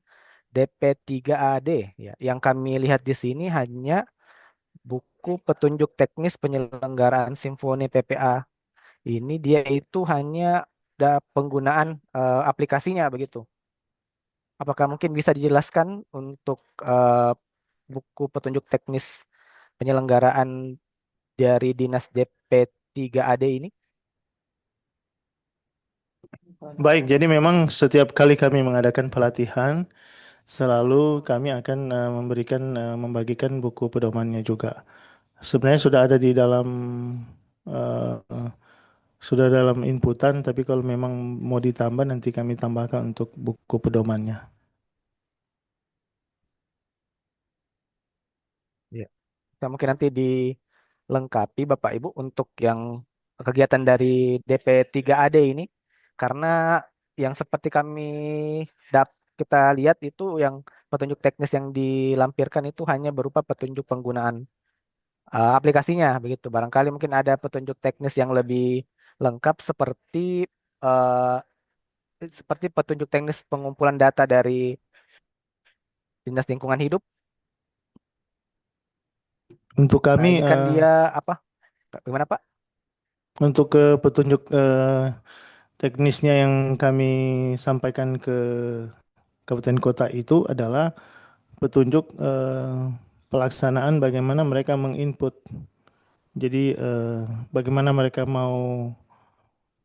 DP3AD ya. Yang kami lihat di sini hanya buku petunjuk teknis penyelenggaraan Simfoni PPA. Ini dia itu hanya penggunaan aplikasinya begitu. Apakah mungkin bisa dijelaskan untuk buku petunjuk teknis penyelenggaraan dari Dinas DP3AD ini? Baik, jadi memang setiap kali kami mengadakan pelatihan, selalu kami akan membagikan buku pedomannya juga. Sebenarnya sudah ada di dalam eh, sudah dalam inputan, tapi kalau memang mau ditambah nanti kami tambahkan untuk buku pedomannya. Ya. Kita mungkin nanti dilengkapi Bapak Ibu untuk yang kegiatan dari DP3AD ini karena yang seperti kami kita lihat itu yang petunjuk teknis yang dilampirkan itu hanya berupa petunjuk penggunaan aplikasinya begitu. Barangkali mungkin ada petunjuk teknis yang lebih lengkap eh, seperti petunjuk teknis pengumpulan data dari Dinas Lingkungan Hidup. Untuk Nah, kami, ini kan dia apa? Gimana Pak? untuk petunjuk teknisnya yang kami sampaikan ke kabupaten kota itu adalah petunjuk pelaksanaan bagaimana mereka menginput. Jadi bagaimana mereka mau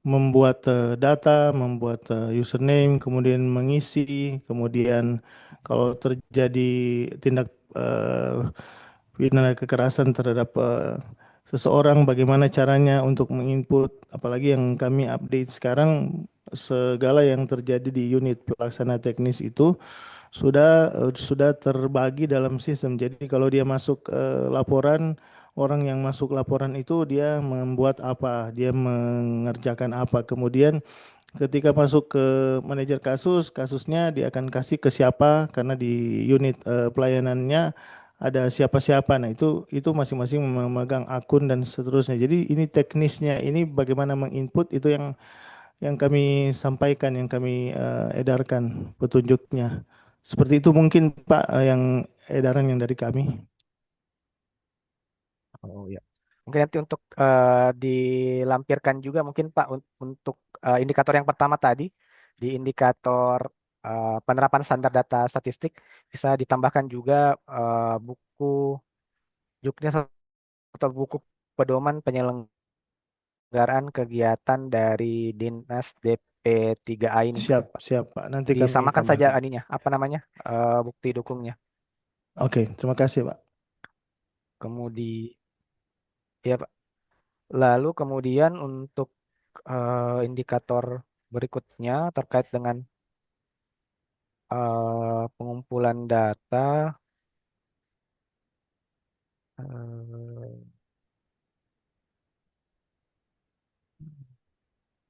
membuat data, membuat username, kemudian mengisi, kemudian kalau terjadi tindak pidana kekerasan terhadap seseorang, bagaimana caranya untuk menginput, apalagi yang kami update sekarang segala yang terjadi di unit pelaksana teknis itu sudah terbagi dalam sistem. Jadi kalau dia masuk laporan, orang yang masuk laporan itu dia membuat apa, dia mengerjakan apa. Kemudian ketika masuk ke manajer kasus, kasusnya dia akan kasih ke siapa karena di unit pelayanannya ada siapa-siapa. Nah, itu masing-masing memegang akun dan seterusnya. Jadi ini teknisnya, ini bagaimana menginput itu yang kami sampaikan, yang kami edarkan petunjuknya. Seperti itu mungkin Pak, yang edaran yang dari kami. Oh ya. Mungkin nanti untuk dilampirkan juga mungkin Pak untuk indikator yang pertama tadi di indikator penerapan standar data statistik bisa ditambahkan juga buku Juknya atau buku pedoman penyelenggaraan kegiatan dari Dinas DP3A ini. Siap, siap Pak. Nanti kami Disamakan saja tambahkan. aninya, apa namanya, bukti dukungnya. Oke, terima kasih Pak. Kemudian, ya Pak. Lalu kemudian untuk indikator berikutnya terkait dengan pengumpulan data. eh,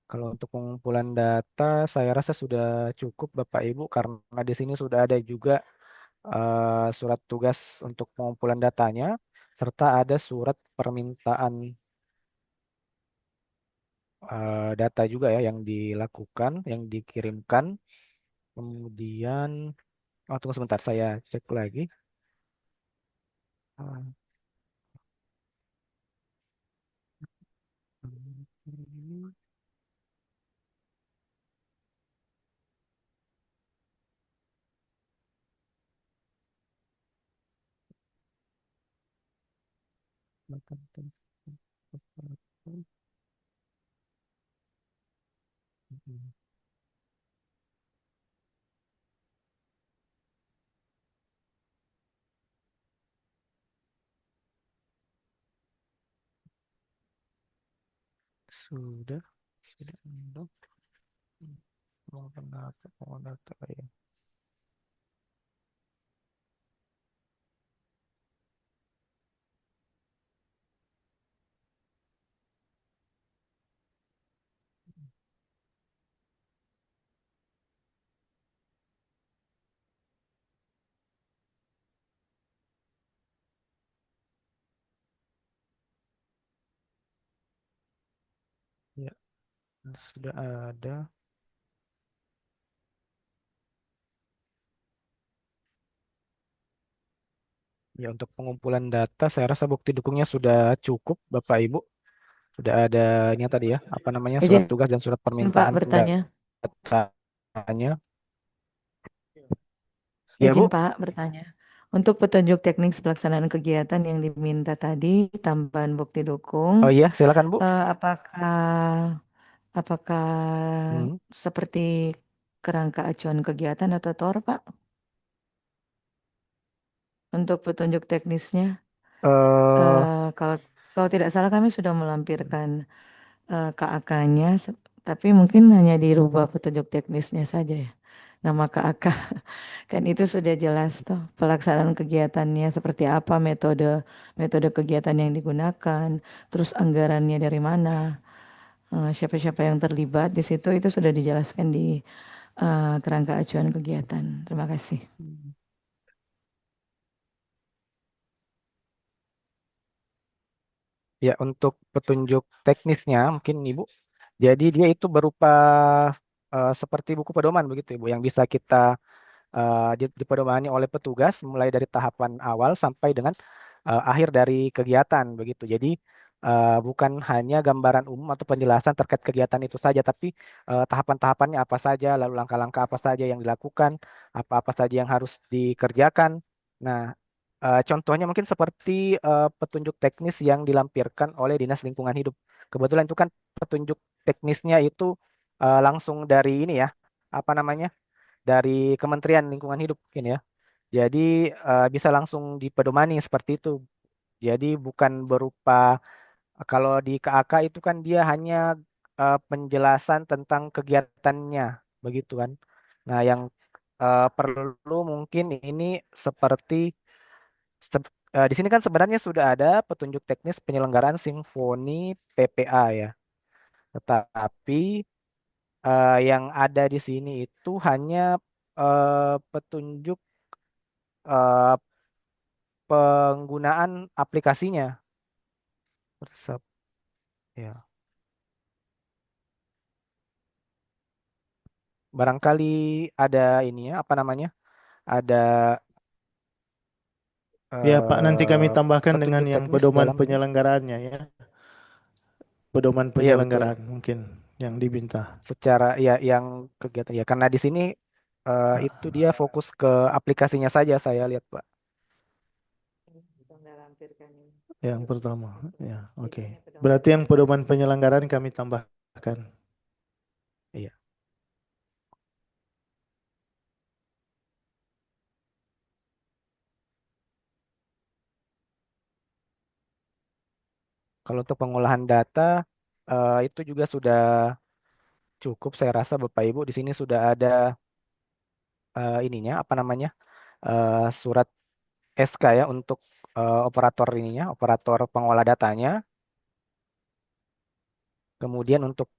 Kalau untuk pengumpulan data, saya rasa sudah cukup Bapak Ibu karena di sini sudah ada juga surat tugas untuk pengumpulan datanya, serta ada surat permintaan data juga ya yang dilakukan, yang dikirimkan. Kemudian, tunggu sebentar, saya cek lagi. Ah, Sudah, sudah. Mau data ya. Ya, sudah ada. Ya, untuk pengumpulan data, saya rasa bukti dukungnya sudah cukup, Bapak Ibu. Sudah ada ini tadi ya, apa namanya, surat Izin tugas dan surat Pak permintaan bertanya. datanya. Ya, Izin Bu. Pak bertanya. Untuk petunjuk teknis pelaksanaan kegiatan yang diminta tadi, tambahan bukti dukung, Oh iya, silakan, Bu. apakah Hmm. seperti kerangka acuan kegiatan atau TOR, Pak? Untuk petunjuk teknisnya, eh kalau kalau tidak salah kami sudah melampirkan KAK-nya, tapi mungkin hanya dirubah petunjuk teknisnya saja ya. Nama KAK kan itu sudah jelas toh pelaksanaan kegiatannya seperti apa, metode metode kegiatan yang digunakan, terus anggarannya dari mana, siapa-siapa yang terlibat di situ itu sudah dijelaskan di kerangka acuan kegiatan. Terima kasih. Ya, untuk petunjuk teknisnya mungkin Ibu. Jadi dia itu berupa seperti buku pedoman begitu Ibu yang bisa kita dipedomani oleh petugas mulai dari tahapan awal sampai dengan akhir dari kegiatan begitu. Jadi bukan hanya gambaran umum atau penjelasan terkait kegiatan itu saja, tapi tahapan-tahapannya apa saja, lalu langkah-langkah apa saja yang dilakukan, apa-apa saja yang harus dikerjakan. Nah, contohnya mungkin seperti petunjuk teknis yang dilampirkan oleh Dinas Lingkungan Hidup. Kebetulan itu kan petunjuk teknisnya itu langsung dari ini ya, apa namanya? Dari Kementerian Lingkungan Hidup mungkin ya. Jadi bisa langsung dipedomani seperti itu. Jadi bukan berupa kalau di KAK itu kan dia hanya penjelasan tentang kegiatannya begitu kan. Nah, yang perlu mungkin ini seperti di sini kan sebenarnya sudah ada petunjuk teknis penyelenggaraan simfoni PPA ya. Tetapi yang ada di sini itu hanya petunjuk eh, penggunaan aplikasinya. Resep, ya. Barangkali ada ini ya, apa namanya? Ada Ya Pak, nanti kami tambahkan dengan petunjuk yang teknis pedoman dalam ini. penyelenggaraannya ya. Pedoman Iya betul. penyelenggaraan mungkin yang diminta. Secara ya yang kegiatan ya karena di sini itu dia fokus ke aplikasinya saja saya lihat Pak. melampirkan ini. Yang pertama, ya, oke. Jadi hanya pedoman Berarti yang penyelenggaraan. pedoman penyelenggaraan kami tambahkan. Iya. Kalau untuk pengolahan data itu juga sudah cukup, saya rasa Bapak Ibu di sini sudah ada ininya apa namanya surat SK ya untuk operator ininya, operator pengolah datanya. Kemudian untuk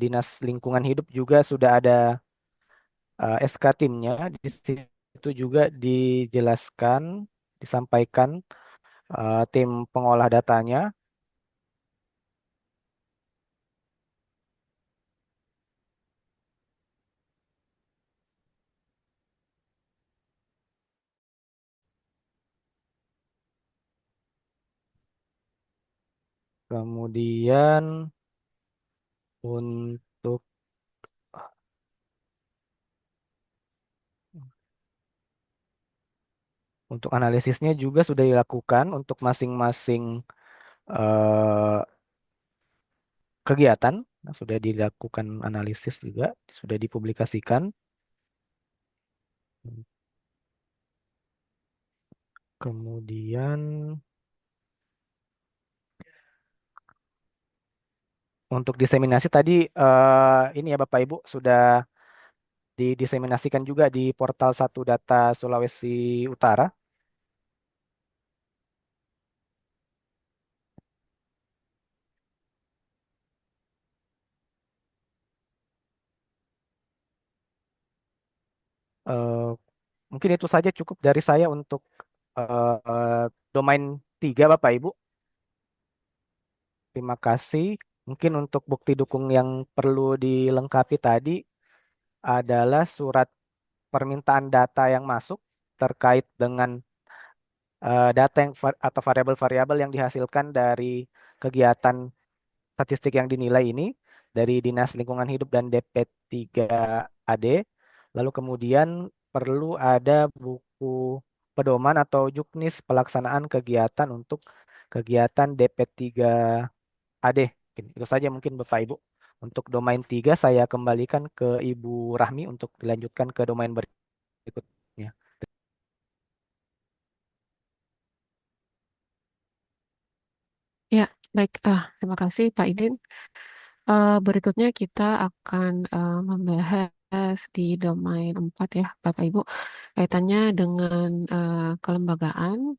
Dinas Lingkungan Hidup juga sudah ada SK timnya. Di situ juga dijelaskan, disampaikan tim pengolah datanya. Kemudian untuk analisisnya juga sudah dilakukan untuk masing-masing eh, kegiatan. Nah, sudah dilakukan analisis juga, sudah dipublikasikan. Kemudian untuk diseminasi tadi ini ya Bapak Ibu sudah didiseminasikan juga di portal Satu Data Sulawesi Utara. Eh, Mungkin itu saja cukup dari saya untuk domain 3 Bapak Ibu. Terima kasih. Mungkin untuk bukti dukung yang perlu dilengkapi tadi adalah surat permintaan data yang masuk terkait dengan data yang atau variabel-variabel yang dihasilkan dari kegiatan statistik yang dinilai ini dari Dinas Lingkungan Hidup dan DP3AD. Lalu kemudian perlu ada buku pedoman atau juknis pelaksanaan kegiatan untuk kegiatan DP3AD. Itu saja mungkin Bapak Ibu. Untuk domain 3 saya kembalikan ke Ibu Rahmi untuk dilanjutkan ke domain berikutnya. Ya, baik. Terima kasih Pak Idin. Berikutnya kita akan membahas di domain 4 ya, Bapak Ibu. Kaitannya dengan kelembagaan,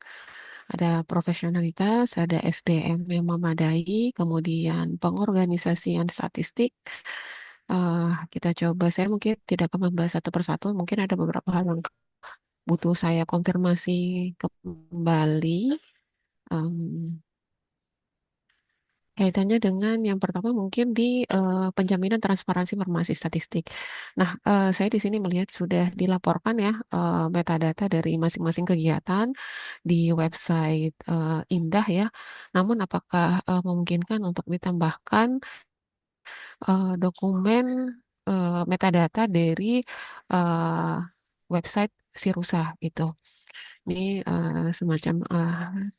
ada profesionalitas, ada SDM yang memadai, kemudian pengorganisasian statistik. Kita coba, saya mungkin tidak akan membahas satu persatu, mungkin ada beberapa hal yang butuh saya konfirmasi kembali. Em, Kaitannya dengan yang pertama mungkin di penjaminan transparansi informasi statistik. Nah, saya di sini melihat sudah dilaporkan ya metadata dari masing-masing kegiatan di website Indah ya. Namun apakah memungkinkan untuk ditambahkan dokumen metadata dari eh, website Sirusa gitu. Ini semacam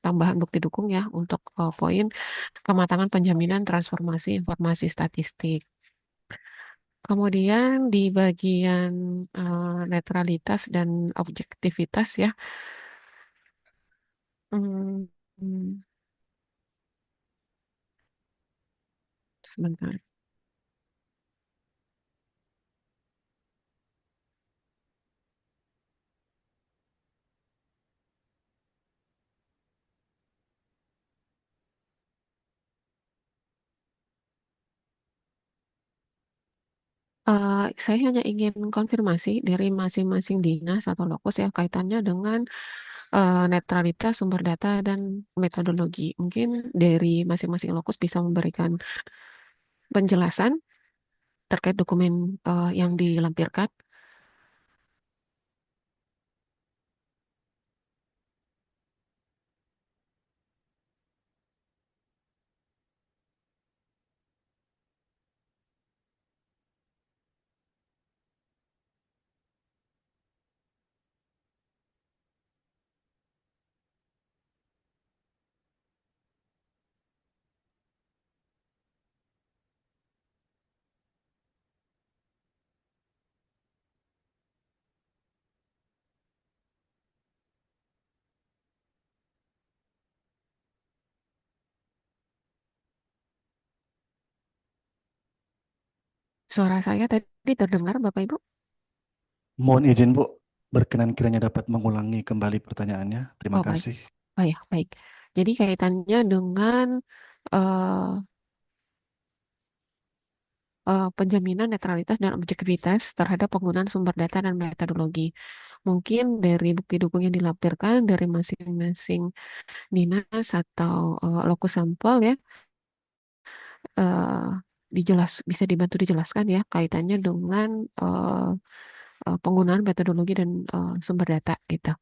tambahan bukti dukung ya untuk poin kematangan penjaminan transformasi informasi statistik. Kemudian di bagian netralitas dan objektivitas ya, hmm, hmm, sebentar. Saya hanya ingin konfirmasi dari masing-masing dinas atau lokus ya kaitannya dengan netralitas sumber data dan metodologi. Mungkin dari masing-masing lokus bisa memberikan penjelasan terkait dokumen yang dilampirkan. Suara saya tadi terdengar, Bapak Ibu? Mohon izin Bu, berkenan kiranya dapat mengulangi kembali pertanyaannya. Terima Oh, baik. kasih. Oh ya, baik. Jadi kaitannya dengan eh, penjaminan netralitas dan objektivitas terhadap penggunaan sumber data dan metodologi. Mungkin dari bukti dukung yang dilampirkan dari masing-masing dinas atau lokus sampel ya, eh, bisa dibantu dijelaskan ya kaitannya dengan eh, penggunaan metodologi dan sumber data gitu.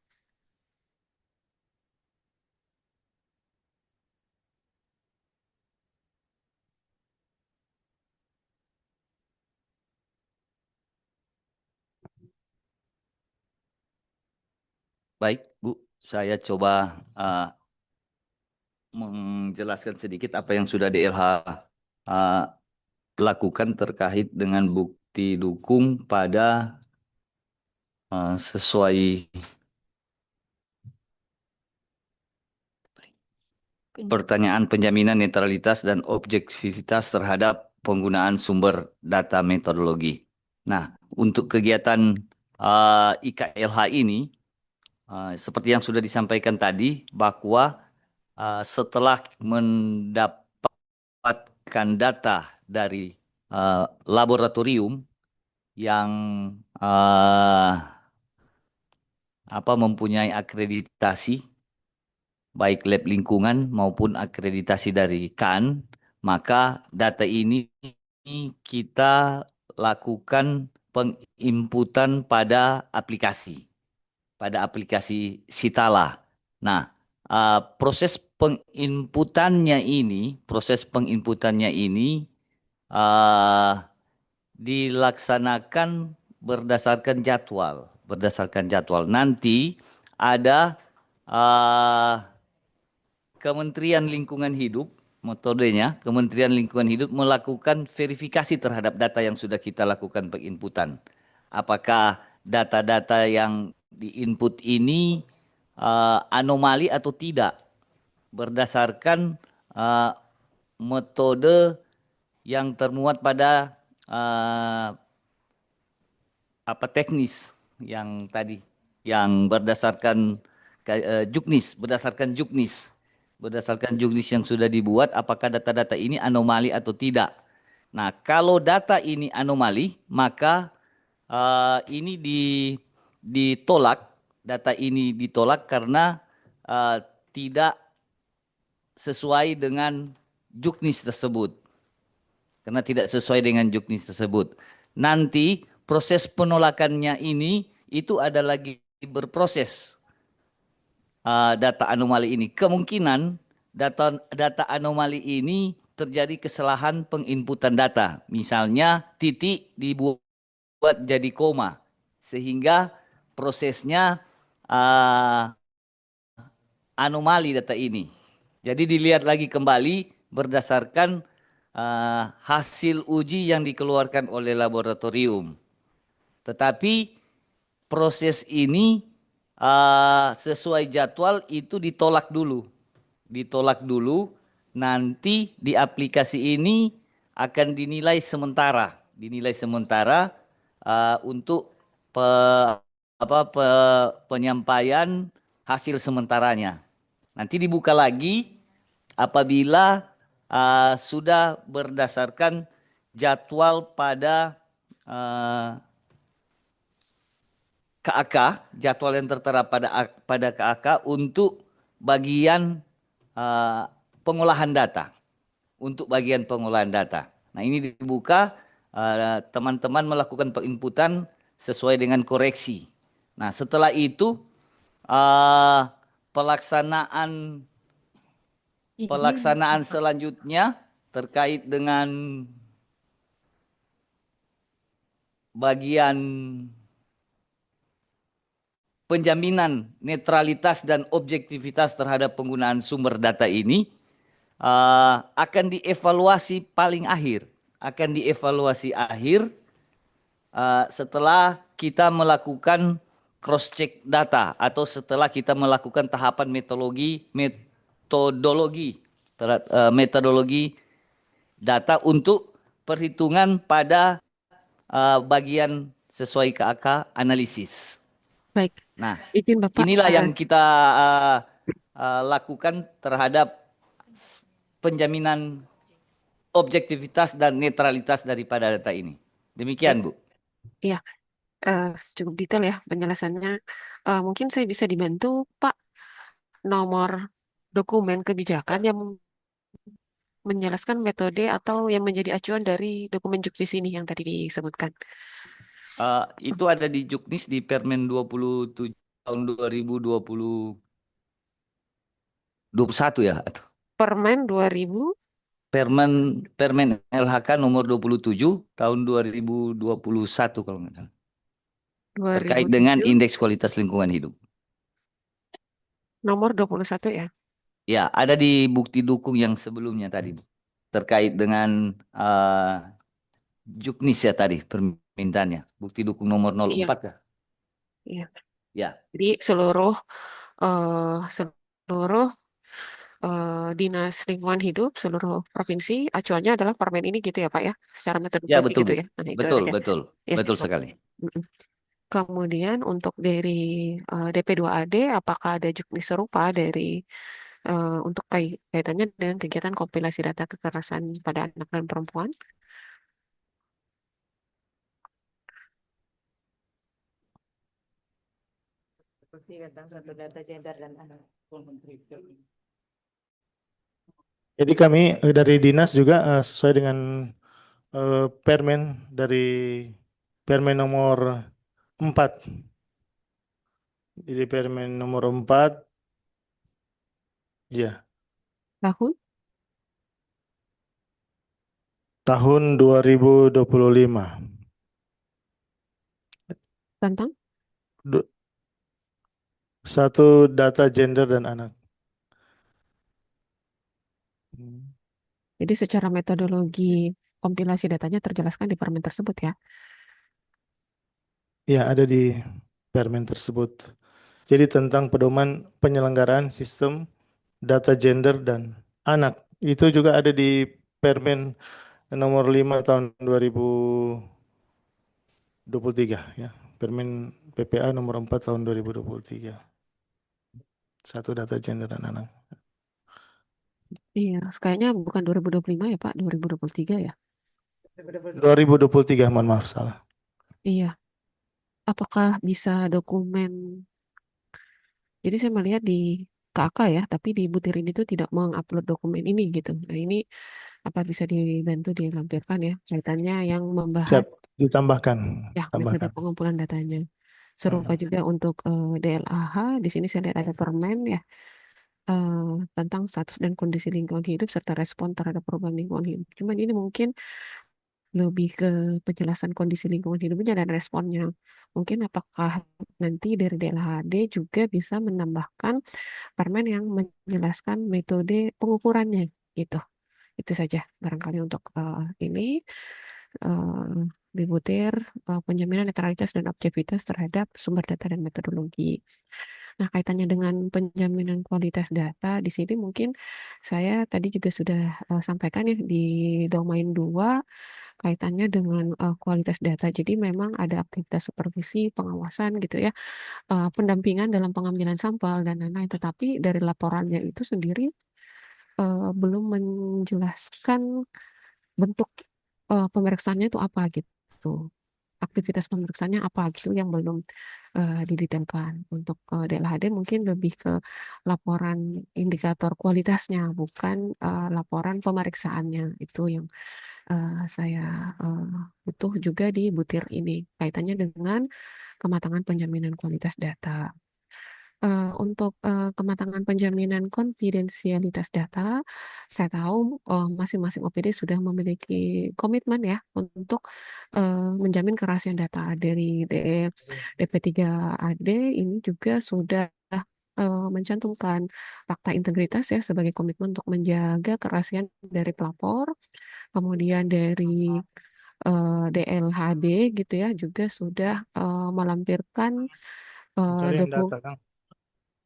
Baik, Bu, saya coba menjelaskan sedikit apa yang sudah DLH uh, lakukan terkait dengan bukti dukung pada sesuai pertanyaan penjaminan netralitas dan objektivitas terhadap penggunaan sumber data metodologi. Nah, untuk kegiatan IKLH ini, seperti yang sudah disampaikan tadi, bahwa setelah mendapatkan data dari laboratorium yang mempunyai akreditasi, baik lab lingkungan maupun akreditasi dari KAN, maka data ini kita lakukan penginputan pada aplikasi Sitala. Nah, proses penginputannya ini dilaksanakan berdasarkan jadwal. Nanti ada Kementerian Lingkungan Hidup, metodenya Kementerian Lingkungan Hidup melakukan verifikasi terhadap data yang sudah kita lakukan penginputan. Apakah data-data yang diinput ini anomali atau tidak berdasarkan metode yang termuat pada teknis yang tadi, yang berdasarkan juknis yang sudah dibuat, apakah data-data ini anomali atau tidak. Nah, kalau data ini anomali, maka ini data ini ditolak karena tidak sesuai dengan juknis tersebut. Nanti proses penolakannya ini itu ada lagi berproses data anomali ini. Kemungkinan data anomali ini terjadi kesalahan penginputan data. Misalnya titik dibuat jadi koma, sehingga prosesnya anomali data ini. Jadi dilihat lagi kembali berdasarkan hasil uji yang dikeluarkan oleh laboratorium. Tetapi proses ini sesuai jadwal itu ditolak dulu. Nanti di aplikasi ini akan dinilai sementara untuk penyampaian hasil sementaranya. Nanti dibuka lagi apabila sudah berdasarkan jadwal pada KAK, jadwal yang tertera pada KAK untuk bagian pengolahan data. Nah, ini dibuka, teman-teman melakukan penginputan sesuai dengan koreksi. Nah, setelah itu pelaksanaan selanjutnya terkait dengan bagian penjaminan netralitas dan objektivitas terhadap penggunaan sumber data ini akan dievaluasi akhir setelah kita melakukan cross check data atau setelah kita melakukan tahapan metodologi data untuk perhitungan pada bagian sesuai KAK analisis. Baik, Nah, izin Bapak. inilah yang kita lakukan terhadap penjaminan objektivitas dan netralitas daripada data ini. Demikian, Bu. Iya, cukup detail ya penjelasannya. Mungkin saya bisa dibantu, Pak, nomor dokumen kebijakan yang menjelaskan metode atau yang menjadi acuan dari dokumen juknis ini yang tadi disebutkan. Itu ada di Juknis di Permen 27 tahun 2021 ya. Permen 2000 Permen LHK nomor 27 tahun 2021 kalau nggak salah. Terkait dengan 2007 indeks kualitas lingkungan hidup. nomor 21 ya. Ya, ada di bukti dukung yang sebelumnya tadi, Bu. Terkait dengan Juknis ya tadi permintaannya. Bukti dukung nomor 04 Iya, ya? iya. Ya. Jadi seluruh seluruh dinas lingkungan hidup seluruh provinsi acuannya adalah permen ini gitu ya Pak ya, secara Ya, metodologi betul, gitu Bu. ya. Nah, itu Betul, aja. betul. Ya. Betul sekali. Mm-mm. Kemudian untuk dari DP2AD, apakah ada juknis serupa dari untuk kaitannya dengan kegiatan kompilasi data kekerasan pada anak dan perempuan? Seperti tentang satu data gender dan anak. Jadi kami dari dinas juga sesuai dengan permen dari permen nomor 4. Jadi permen nomor 4 ya tahun 2025. Tentang Satu data gender dan anak. Jadi secara metodologi kompilasi datanya terjelaskan di permen tersebut ya. Ya, ada di permen tersebut. Jadi tentang pedoman penyelenggaraan sistem data gender dan anak. Itu juga ada di permen nomor 5 tahun 2023 ya. Permen PPA nomor 4 tahun 2023. Satu data gender dan anak. Iya, kayaknya bukan 2025 ya Pak, 2023 ya. 2023, mohon maaf salah. Iya, apakah bisa dokumen? Jadi saya melihat di KK ya, tapi di butir ini tuh tidak mengupload dokumen ini gitu. Nah ini apa bisa dibantu dilampirkan ya kaitannya yang Siap, membahas ditambahkan. ya metode pengumpulan datanya. Serupa juga untuk DLAH, di sini saya lihat ada permen ya tentang status dan kondisi lingkungan hidup serta respon terhadap perubahan lingkungan hidup. Cuman ini mungkin lebih ke penjelasan kondisi lingkungan hidupnya dan responnya. Mungkin apakah nanti dari DLHD juga bisa menambahkan permen yang menjelaskan metode pengukurannya gitu. Itu saja barangkali untuk ini uh, di butir penjaminan netralitas dan objektivitas terhadap sumber data dan metodologi. Nah, kaitannya dengan penjaminan kualitas data di sini mungkin saya tadi juga sudah sampaikan ya di domain 2 kaitannya dengan kualitas data. Jadi memang ada aktivitas supervisi, pengawasan gitu ya, pendampingan dalam pengambilan sampel dan lain-lain. Tetapi dari laporannya itu sendiri belum menjelaskan bentuk pemeriksaannya itu apa gitu. Aktivitas pemeriksaannya apa gitu yang belum didetailkan. Untuk DLHD mungkin lebih ke laporan indikator kualitasnya, bukan laporan pemeriksaannya. Itu yang saya butuh juga di butir ini kaitannya dengan kematangan penjaminan kualitas data. Untuk kematangan penjaminan konfidensialitas data, saya tahu masing-masing OPD sudah memiliki komitmen ya untuk menjamin kerahasiaan data dari DP3AD ini juga sudah mencantumkan fakta integritas ya sebagai komitmen untuk menjaga kerahasiaan dari pelapor, kemudian dari DLHD gitu ya juga sudah melampirkan Cari yang dokumen. data, Kang.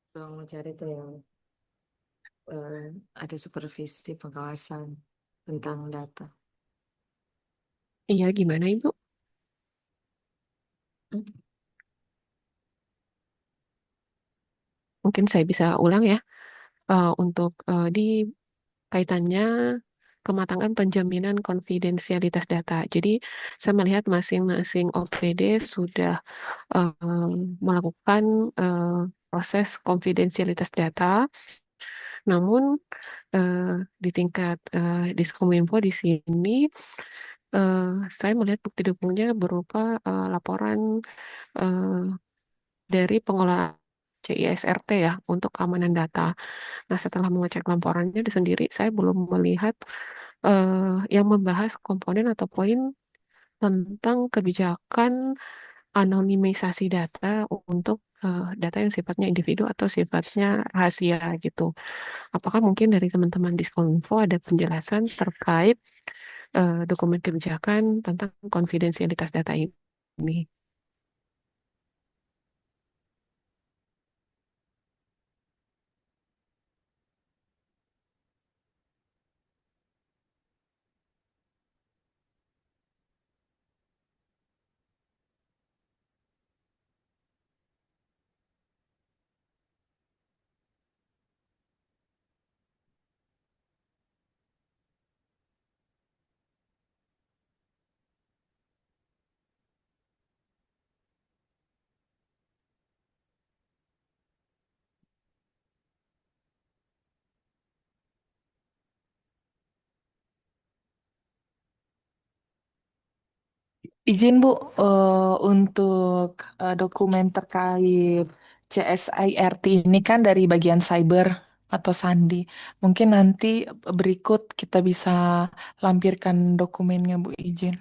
Tolong mencari itu yang ada supervisi pengawasan tentang data. Iya, gimana Ibu? Mungkin saya bisa ulang ya, untuk di kaitannya kematangan penjaminan konfidensialitas data. Jadi saya melihat masing-masing OPD sudah melakukan proses konfidensialitas data, namun di tingkat Diskominfo di sini eh, saya melihat bukti dukungnya berupa laporan eh, dari pengelola CISRT ya untuk keamanan data. Nah, setelah mengecek laporannya di sendiri, saya belum melihat yang membahas komponen atau poin tentang kebijakan anonimisasi data untuk data yang sifatnya individu atau sifatnya rahasia gitu. Apakah mungkin dari teman-teman Diskominfo ada penjelasan terkait dokumen kebijakan tentang konfidensialitas data ini? Izin Bu, untuk dokumen terkait CSIRT ini kan dari bagian cyber atau Sandi. Mungkin nanti berikut kita bisa lampirkan dokumennya Bu, izin.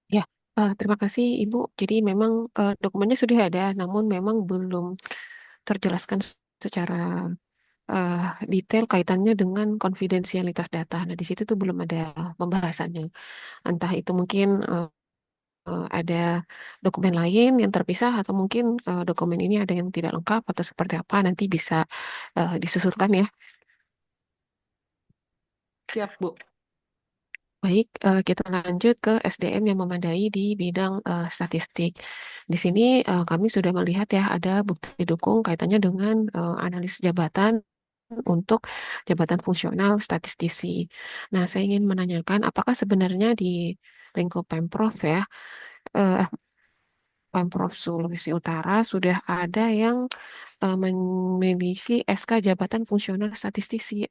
Ya, terima kasih Ibu. Jadi memang dokumennya sudah ada, namun memang belum terjelaskan secara eh, detail kaitannya dengan konfidensialitas data. Nah, di situ tuh belum ada pembahasannya. Entah itu mungkin ada dokumen lain yang terpisah atau mungkin dokumen ini ada yang tidak lengkap atau seperti apa nanti bisa disusulkan ya. Siap Bu. Baik, kita lanjut ke SDM yang memadai di bidang statistik. Di sini kami sudah melihat ya ada bukti dukung kaitannya dengan analis jabatan untuk jabatan fungsional statistisi. Nah, saya ingin menanyakan apakah sebenarnya di lingkup Pemprov ya, eh, Pemprov Sulawesi Utara sudah ada yang memiliki SK jabatan fungsional statistisi.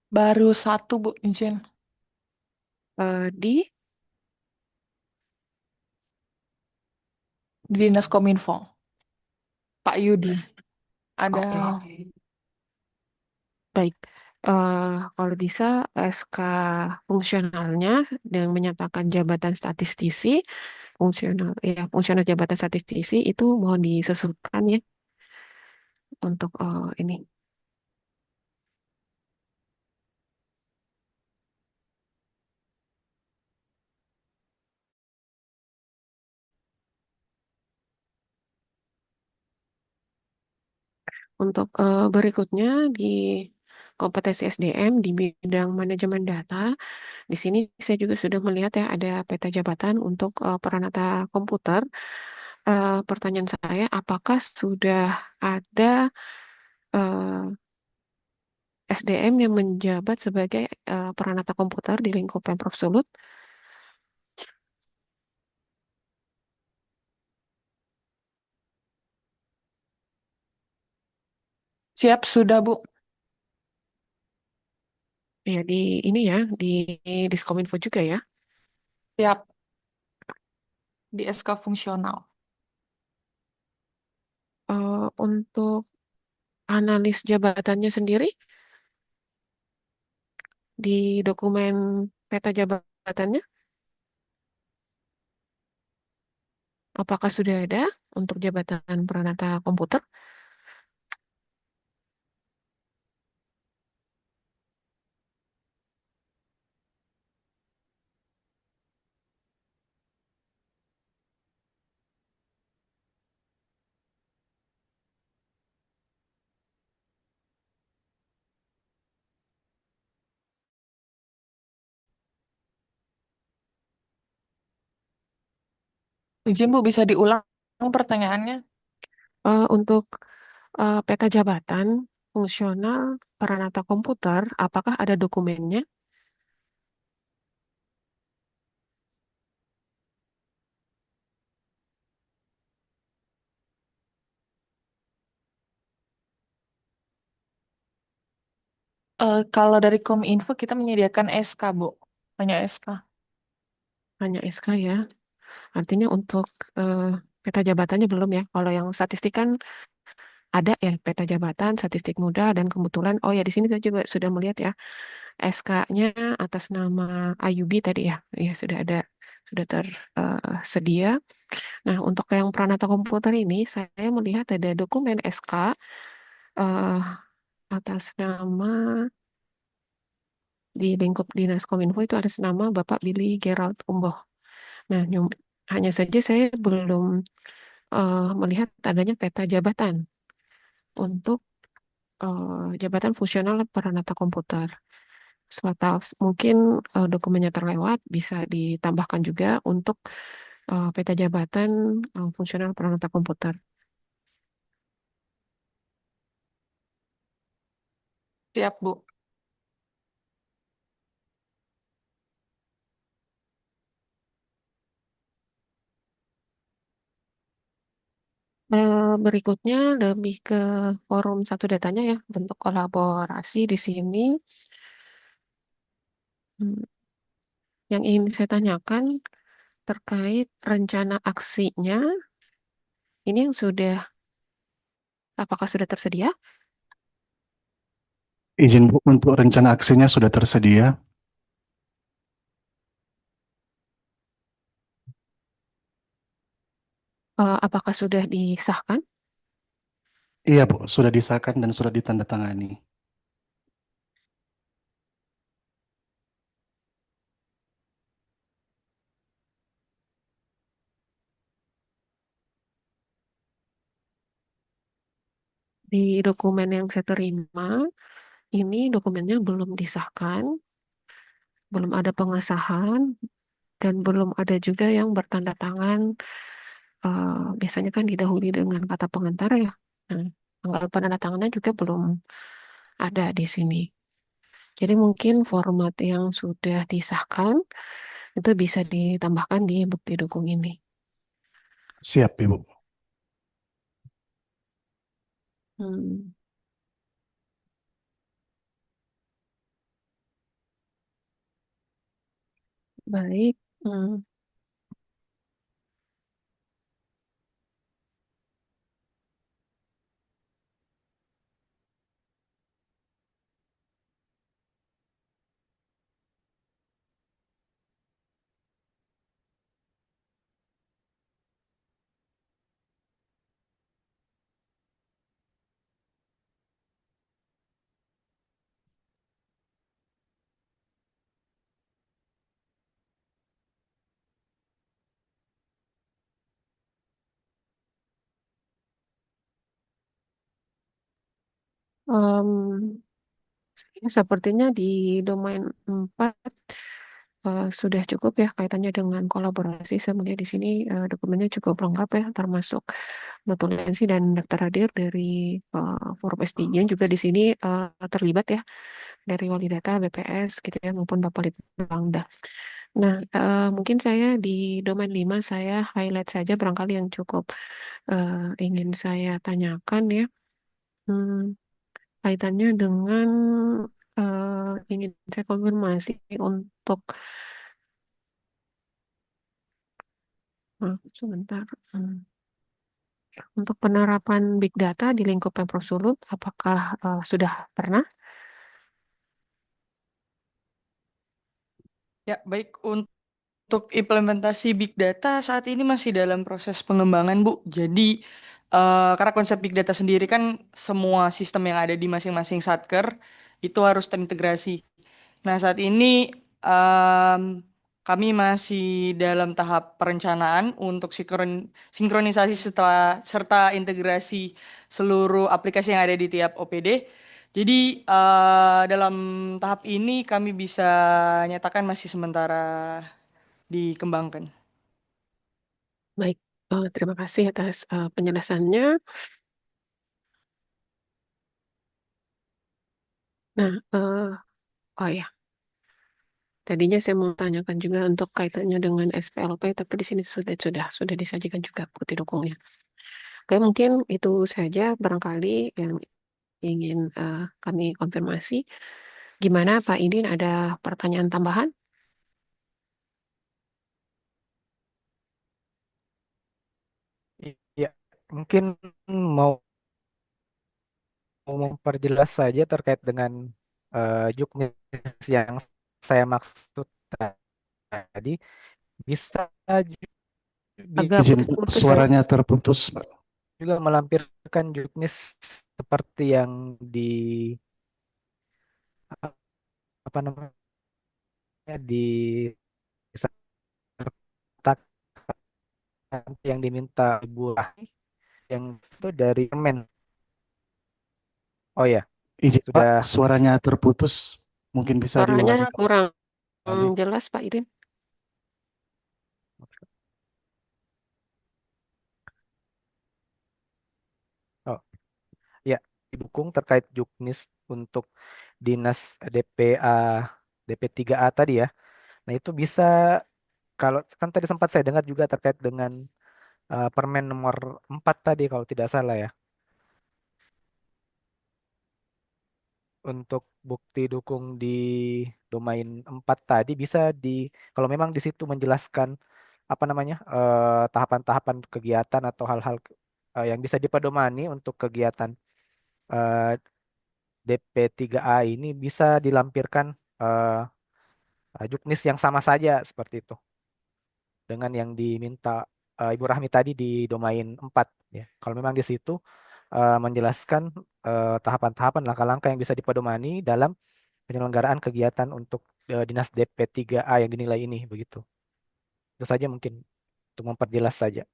Baru satu Bu, izin. Di Di Dinas Kominfo. Pak Yudi. Ada Oke. Baik, kalau bisa SK fungsionalnya yang menyatakan jabatan statistisi fungsional, ya fungsional jabatan statistisi itu mohon disesuaikan ya untuk ini. Untuk berikutnya di kompetensi SDM di bidang manajemen data, di sini saya juga sudah melihat ya ada peta jabatan untuk peranata komputer. Pertanyaan saya, apakah sudah ada SDM yang menjabat sebagai peranata komputer di lingkup Pemprov Sulut? siap sudah Bu. Ya di ini ya di Diskominfo juga ya. Siap. Di SK fungsional. Untuk analis jabatannya sendiri di dokumen peta jabatannya, apakah sudah ada untuk jabatan peranata komputer? Izin Bu, bisa diulang pertanyaannya? Untuk peta jabatan fungsional Peranata komputer, apakah ada dokumennya? Kalau dari Kominfo kita menyediakan SK, Bu. Hanya SK. Hanya SK ya. Artinya untuk eh, peta jabatannya belum ya. Kalau yang statistik kan ada ya peta jabatan, statistik muda, dan kebetulan, oh ya di sini saya juga sudah melihat ya SK-nya atas nama Ayubi tadi ya. Ya sudah ada, sudah tersedia. Nah untuk yang Pranata komputer ini saya melihat ada dokumen SK eh, atas nama di lingkup Dinas Kominfo itu atas nama Bapak Billy Gerald Umboh. Nah, hanya saja saya belum melihat adanya peta jabatan untuk jabatan fungsional Peranata komputer. Atau mungkin dokumennya terlewat, bisa ditambahkan juga untuk peta jabatan fungsional Peranata komputer. Siap, Bu. Berikutnya lebih ke forum satu datanya ya, bentuk kolaborasi di sini. Hmm, Yang ingin saya tanyakan terkait rencana aksinya, ini yang apakah sudah tersedia? Izin Bu, untuk rencana aksinya sudah tersedia. Apakah sudah disahkan? Iya Bu, sudah disahkan dan sudah ditandatangani. Di dokumen yang saya terima, ini dokumennya belum disahkan, belum ada pengesahan, dan belum ada juga yang bertanda tangan. Biasanya kan didahului dengan kata pengantar ya. Nah, tanggal penanda tangannya juga belum ada di sini. Jadi mungkin format yang sudah disahkan itu bisa ditambahkan di bukti dukung ini. Siap Ibu. Hmm, baik. Hmm. Em, Sepertinya di domain 4 sudah cukup ya kaitannya dengan kolaborasi. Saya melihat di sini dokumennya cukup lengkap ya, termasuk notulensi dan daftar hadir dari forum SDG juga di sini terlibat ya, dari Wali Data, BPS gitu ya, maupun Bapak Litbangda. Nah, mungkin saya di domain 5 saya highlight saja barangkali yang cukup ingin saya tanyakan ya. Hmm, Kaitannya dengan ingin saya konfirmasi untuk sebentar. Untuk penerapan big data di lingkup Pemprov Sulut, apakah sudah pernah? Ya, baik untuk implementasi big data saat ini masih dalam proses pengembangan, Bu. Jadi, karena konsep big data sendiri kan semua sistem yang ada di masing-masing satker itu harus terintegrasi. Nah, saat ini em, kami masih dalam tahap perencanaan untuk sinkronisasi setelah serta integrasi seluruh aplikasi yang ada di tiap OPD. Jadi dalam tahap ini kami bisa nyatakan masih sementara dikembangkan. Baik, terima kasih atas penjelasannya. Nah, oh ya, tadinya saya mau tanyakan juga untuk kaitannya dengan SPLP, tapi di sini sudah disajikan juga bukti dukungnya. Oke, mungkin itu saja barangkali yang ingin kami konfirmasi. Gimana Pak Idin, ada pertanyaan tambahan? Iya, mungkin mau memperjelas saja terkait dengan juknis yang saya maksud tadi. Bisa Agak Izin Pak, putus-putus. suaranya terputus, Pak. juga melampirkan juknis seperti yang di apa namanya disertakan yang diminta Ibu Rahmi yang itu dari Permen. Oh ya, Izin Pak, sudah. suaranya terputus. Mungkin bisa Suaranya diulangi kurang kembali. jelas Pak Idin. Oh ya, didukung terkait juknis untuk dinas DPA DP3A tadi ya. Nah itu bisa, kalau kan tadi sempat saya dengar juga terkait dengan Permen nomor 4 tadi kalau tidak salah ya. Untuk bukti dukung di domain 4 tadi bisa kalau memang di situ menjelaskan apa namanya tahapan-tahapan kegiatan atau hal-hal yang bisa dipedomani untuk kegiatan eh, DP3A ini bisa dilampirkan eh, juknis yang sama saja seperti itu dengan yang diminta Ibu Rahmi tadi di domain 4 ya. Kalau memang di situ menjelaskan tahapan-tahapan langkah-langkah yang bisa dipedomani dalam penyelenggaraan kegiatan untuk Dinas DP3A yang dinilai ini begitu. Itu saja mungkin untuk memperjelas saja.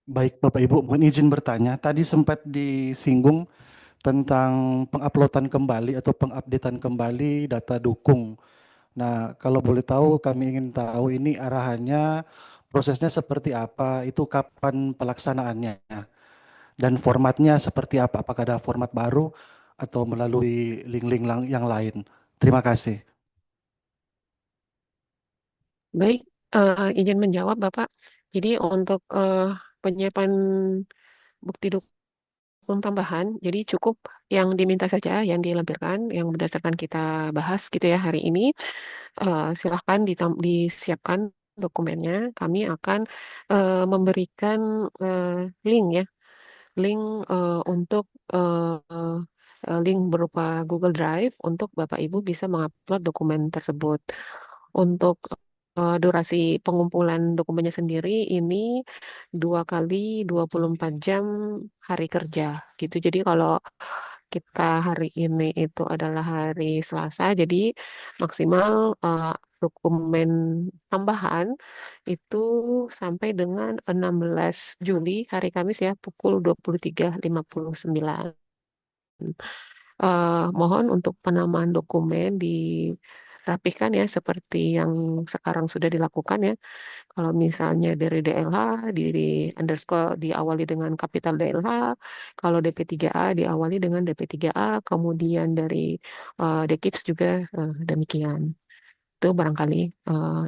Baik, Bapak Ibu, mohon izin bertanya. Tadi sempat disinggung tentang penguploadan kembali atau pengupdatean kembali data dukung. Nah, kalau boleh tahu, kami ingin tahu ini arahannya, prosesnya seperti apa, itu kapan pelaksanaannya, dan formatnya seperti apa, apakah ada format baru atau melalui link-link yang lain. Terima kasih. Baik, izin menjawab Bapak. Jadi untuk penyiapan bukti dukung tambahan, jadi cukup yang diminta saja, yang dilampirkan, yang berdasarkan kita bahas gitu ya hari ini. Silahkan disiapkan dokumennya. Kami akan memberikan link ya, link untuk link berupa Google Drive untuk Bapak Ibu bisa mengupload dokumen tersebut. Untuk durasi pengumpulan dokumennya sendiri ini 2 kali 24 jam hari kerja gitu. Jadi kalau kita hari ini itu adalah hari Selasa, jadi maksimal dokumen tambahan itu sampai dengan 16 Juli hari Kamis ya pukul 23.59. Mohon untuk penambahan dokumen dirapikan ya seperti yang sekarang sudah dilakukan ya. Kalau misalnya dari DLH di underscore diawali dengan kapital DLH, kalau DP3A diawali dengan DP3A, kemudian dari DKIPS juga demikian. Itu barangkali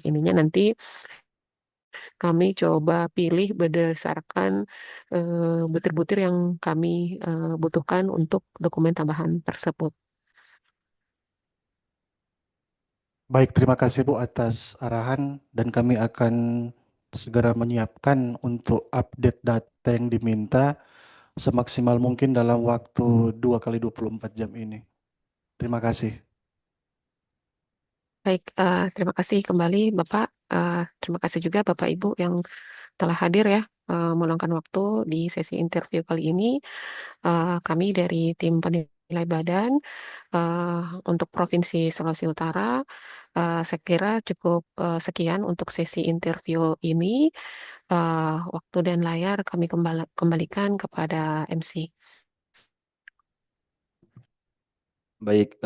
ininya nanti kami coba pilih berdasarkan butir-butir yang kami butuhkan untuk dokumen tambahan tersebut. Baik, terima kasih Bu atas arahan, dan kami akan segera menyiapkan untuk update data yang diminta semaksimal mungkin dalam waktu 2 kali 24 jam ini. Terima kasih. Baik, terima kasih kembali Bapak. Terima kasih juga Bapak Ibu yang telah hadir ya, meluangkan waktu di sesi interview kali ini. Kami dari tim nilai badan untuk Provinsi Sulawesi Utara. Saya kira cukup sekian untuk sesi interview ini. Waktu dan layar kami kembalikan kepada MC. Baik,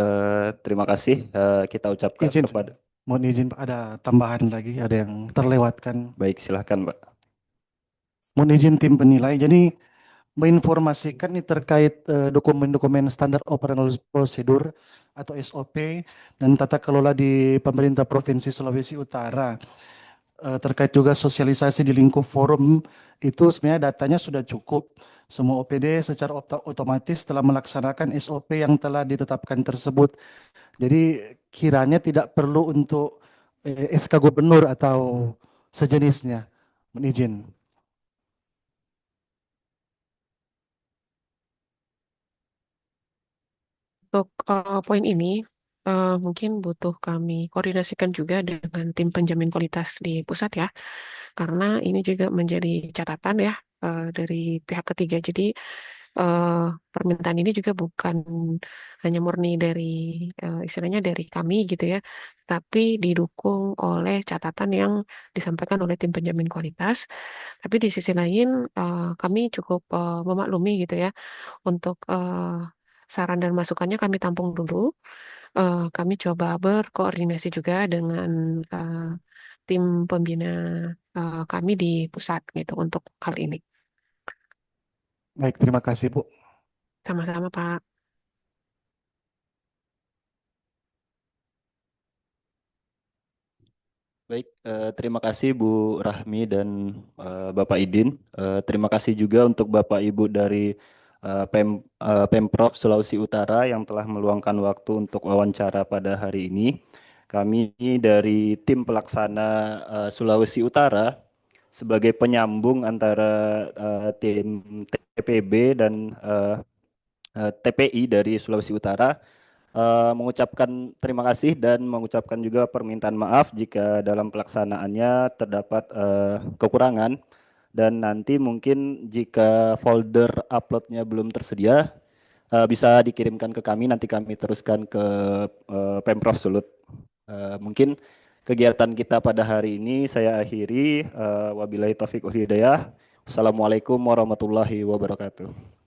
terima kasih kita ucapkan Izin, kepada. mohon izin Pak, ada tambahan lagi, ada yang terlewatkan. Baik, silahkan Pak. Mohon izin tim penilai. Jadi menginformasikan ini terkait dokumen-dokumen standar operasional prosedur atau SOP dan tata kelola di pemerintah Provinsi Sulawesi Utara. Terkait juga sosialisasi di lingkup forum itu sebenarnya datanya sudah cukup. Semua OPD secara otomatis telah melaksanakan SOP yang telah ditetapkan tersebut. Jadi kiranya tidak perlu untuk SK Gubernur atau sejenisnya. Mohon izin. Untuk poin ini, mungkin butuh kami koordinasikan juga dengan tim penjamin kualitas di pusat ya, karena ini juga menjadi catatan ya dari pihak ketiga. Jadi permintaan ini juga bukan hanya murni dari istilahnya dari kami gitu ya, tapi didukung oleh catatan yang disampaikan oleh tim penjamin kualitas. Tapi di sisi lain kami cukup memaklumi gitu ya untuk saran dan masukannya kami tampung dulu. Kami coba berkoordinasi juga dengan tim pembina kami di pusat gitu untuk hal ini. Baik, terima kasih Bu. Sama-sama Pak. Baik, terima kasih Bu Rahmi dan Bapak Idin. Terima kasih juga untuk Bapak Ibu dari Pemprov Sulawesi Utara yang telah meluangkan waktu untuk wawancara pada hari ini. Kami dari tim pelaksana Sulawesi Utara sebagai penyambung antara tim TPB dan TPI dari Sulawesi Utara mengucapkan terima kasih dan mengucapkan juga permintaan maaf jika dalam pelaksanaannya terdapat kekurangan, dan nanti mungkin jika folder uploadnya belum tersedia bisa dikirimkan ke kami, nanti kami teruskan ke Pemprov Sulut. Mungkin kegiatan kita pada hari ini saya akhiri. Wabillahi taufiq wal hidayah. Wassalamualaikum warahmatullahi wabarakatuh.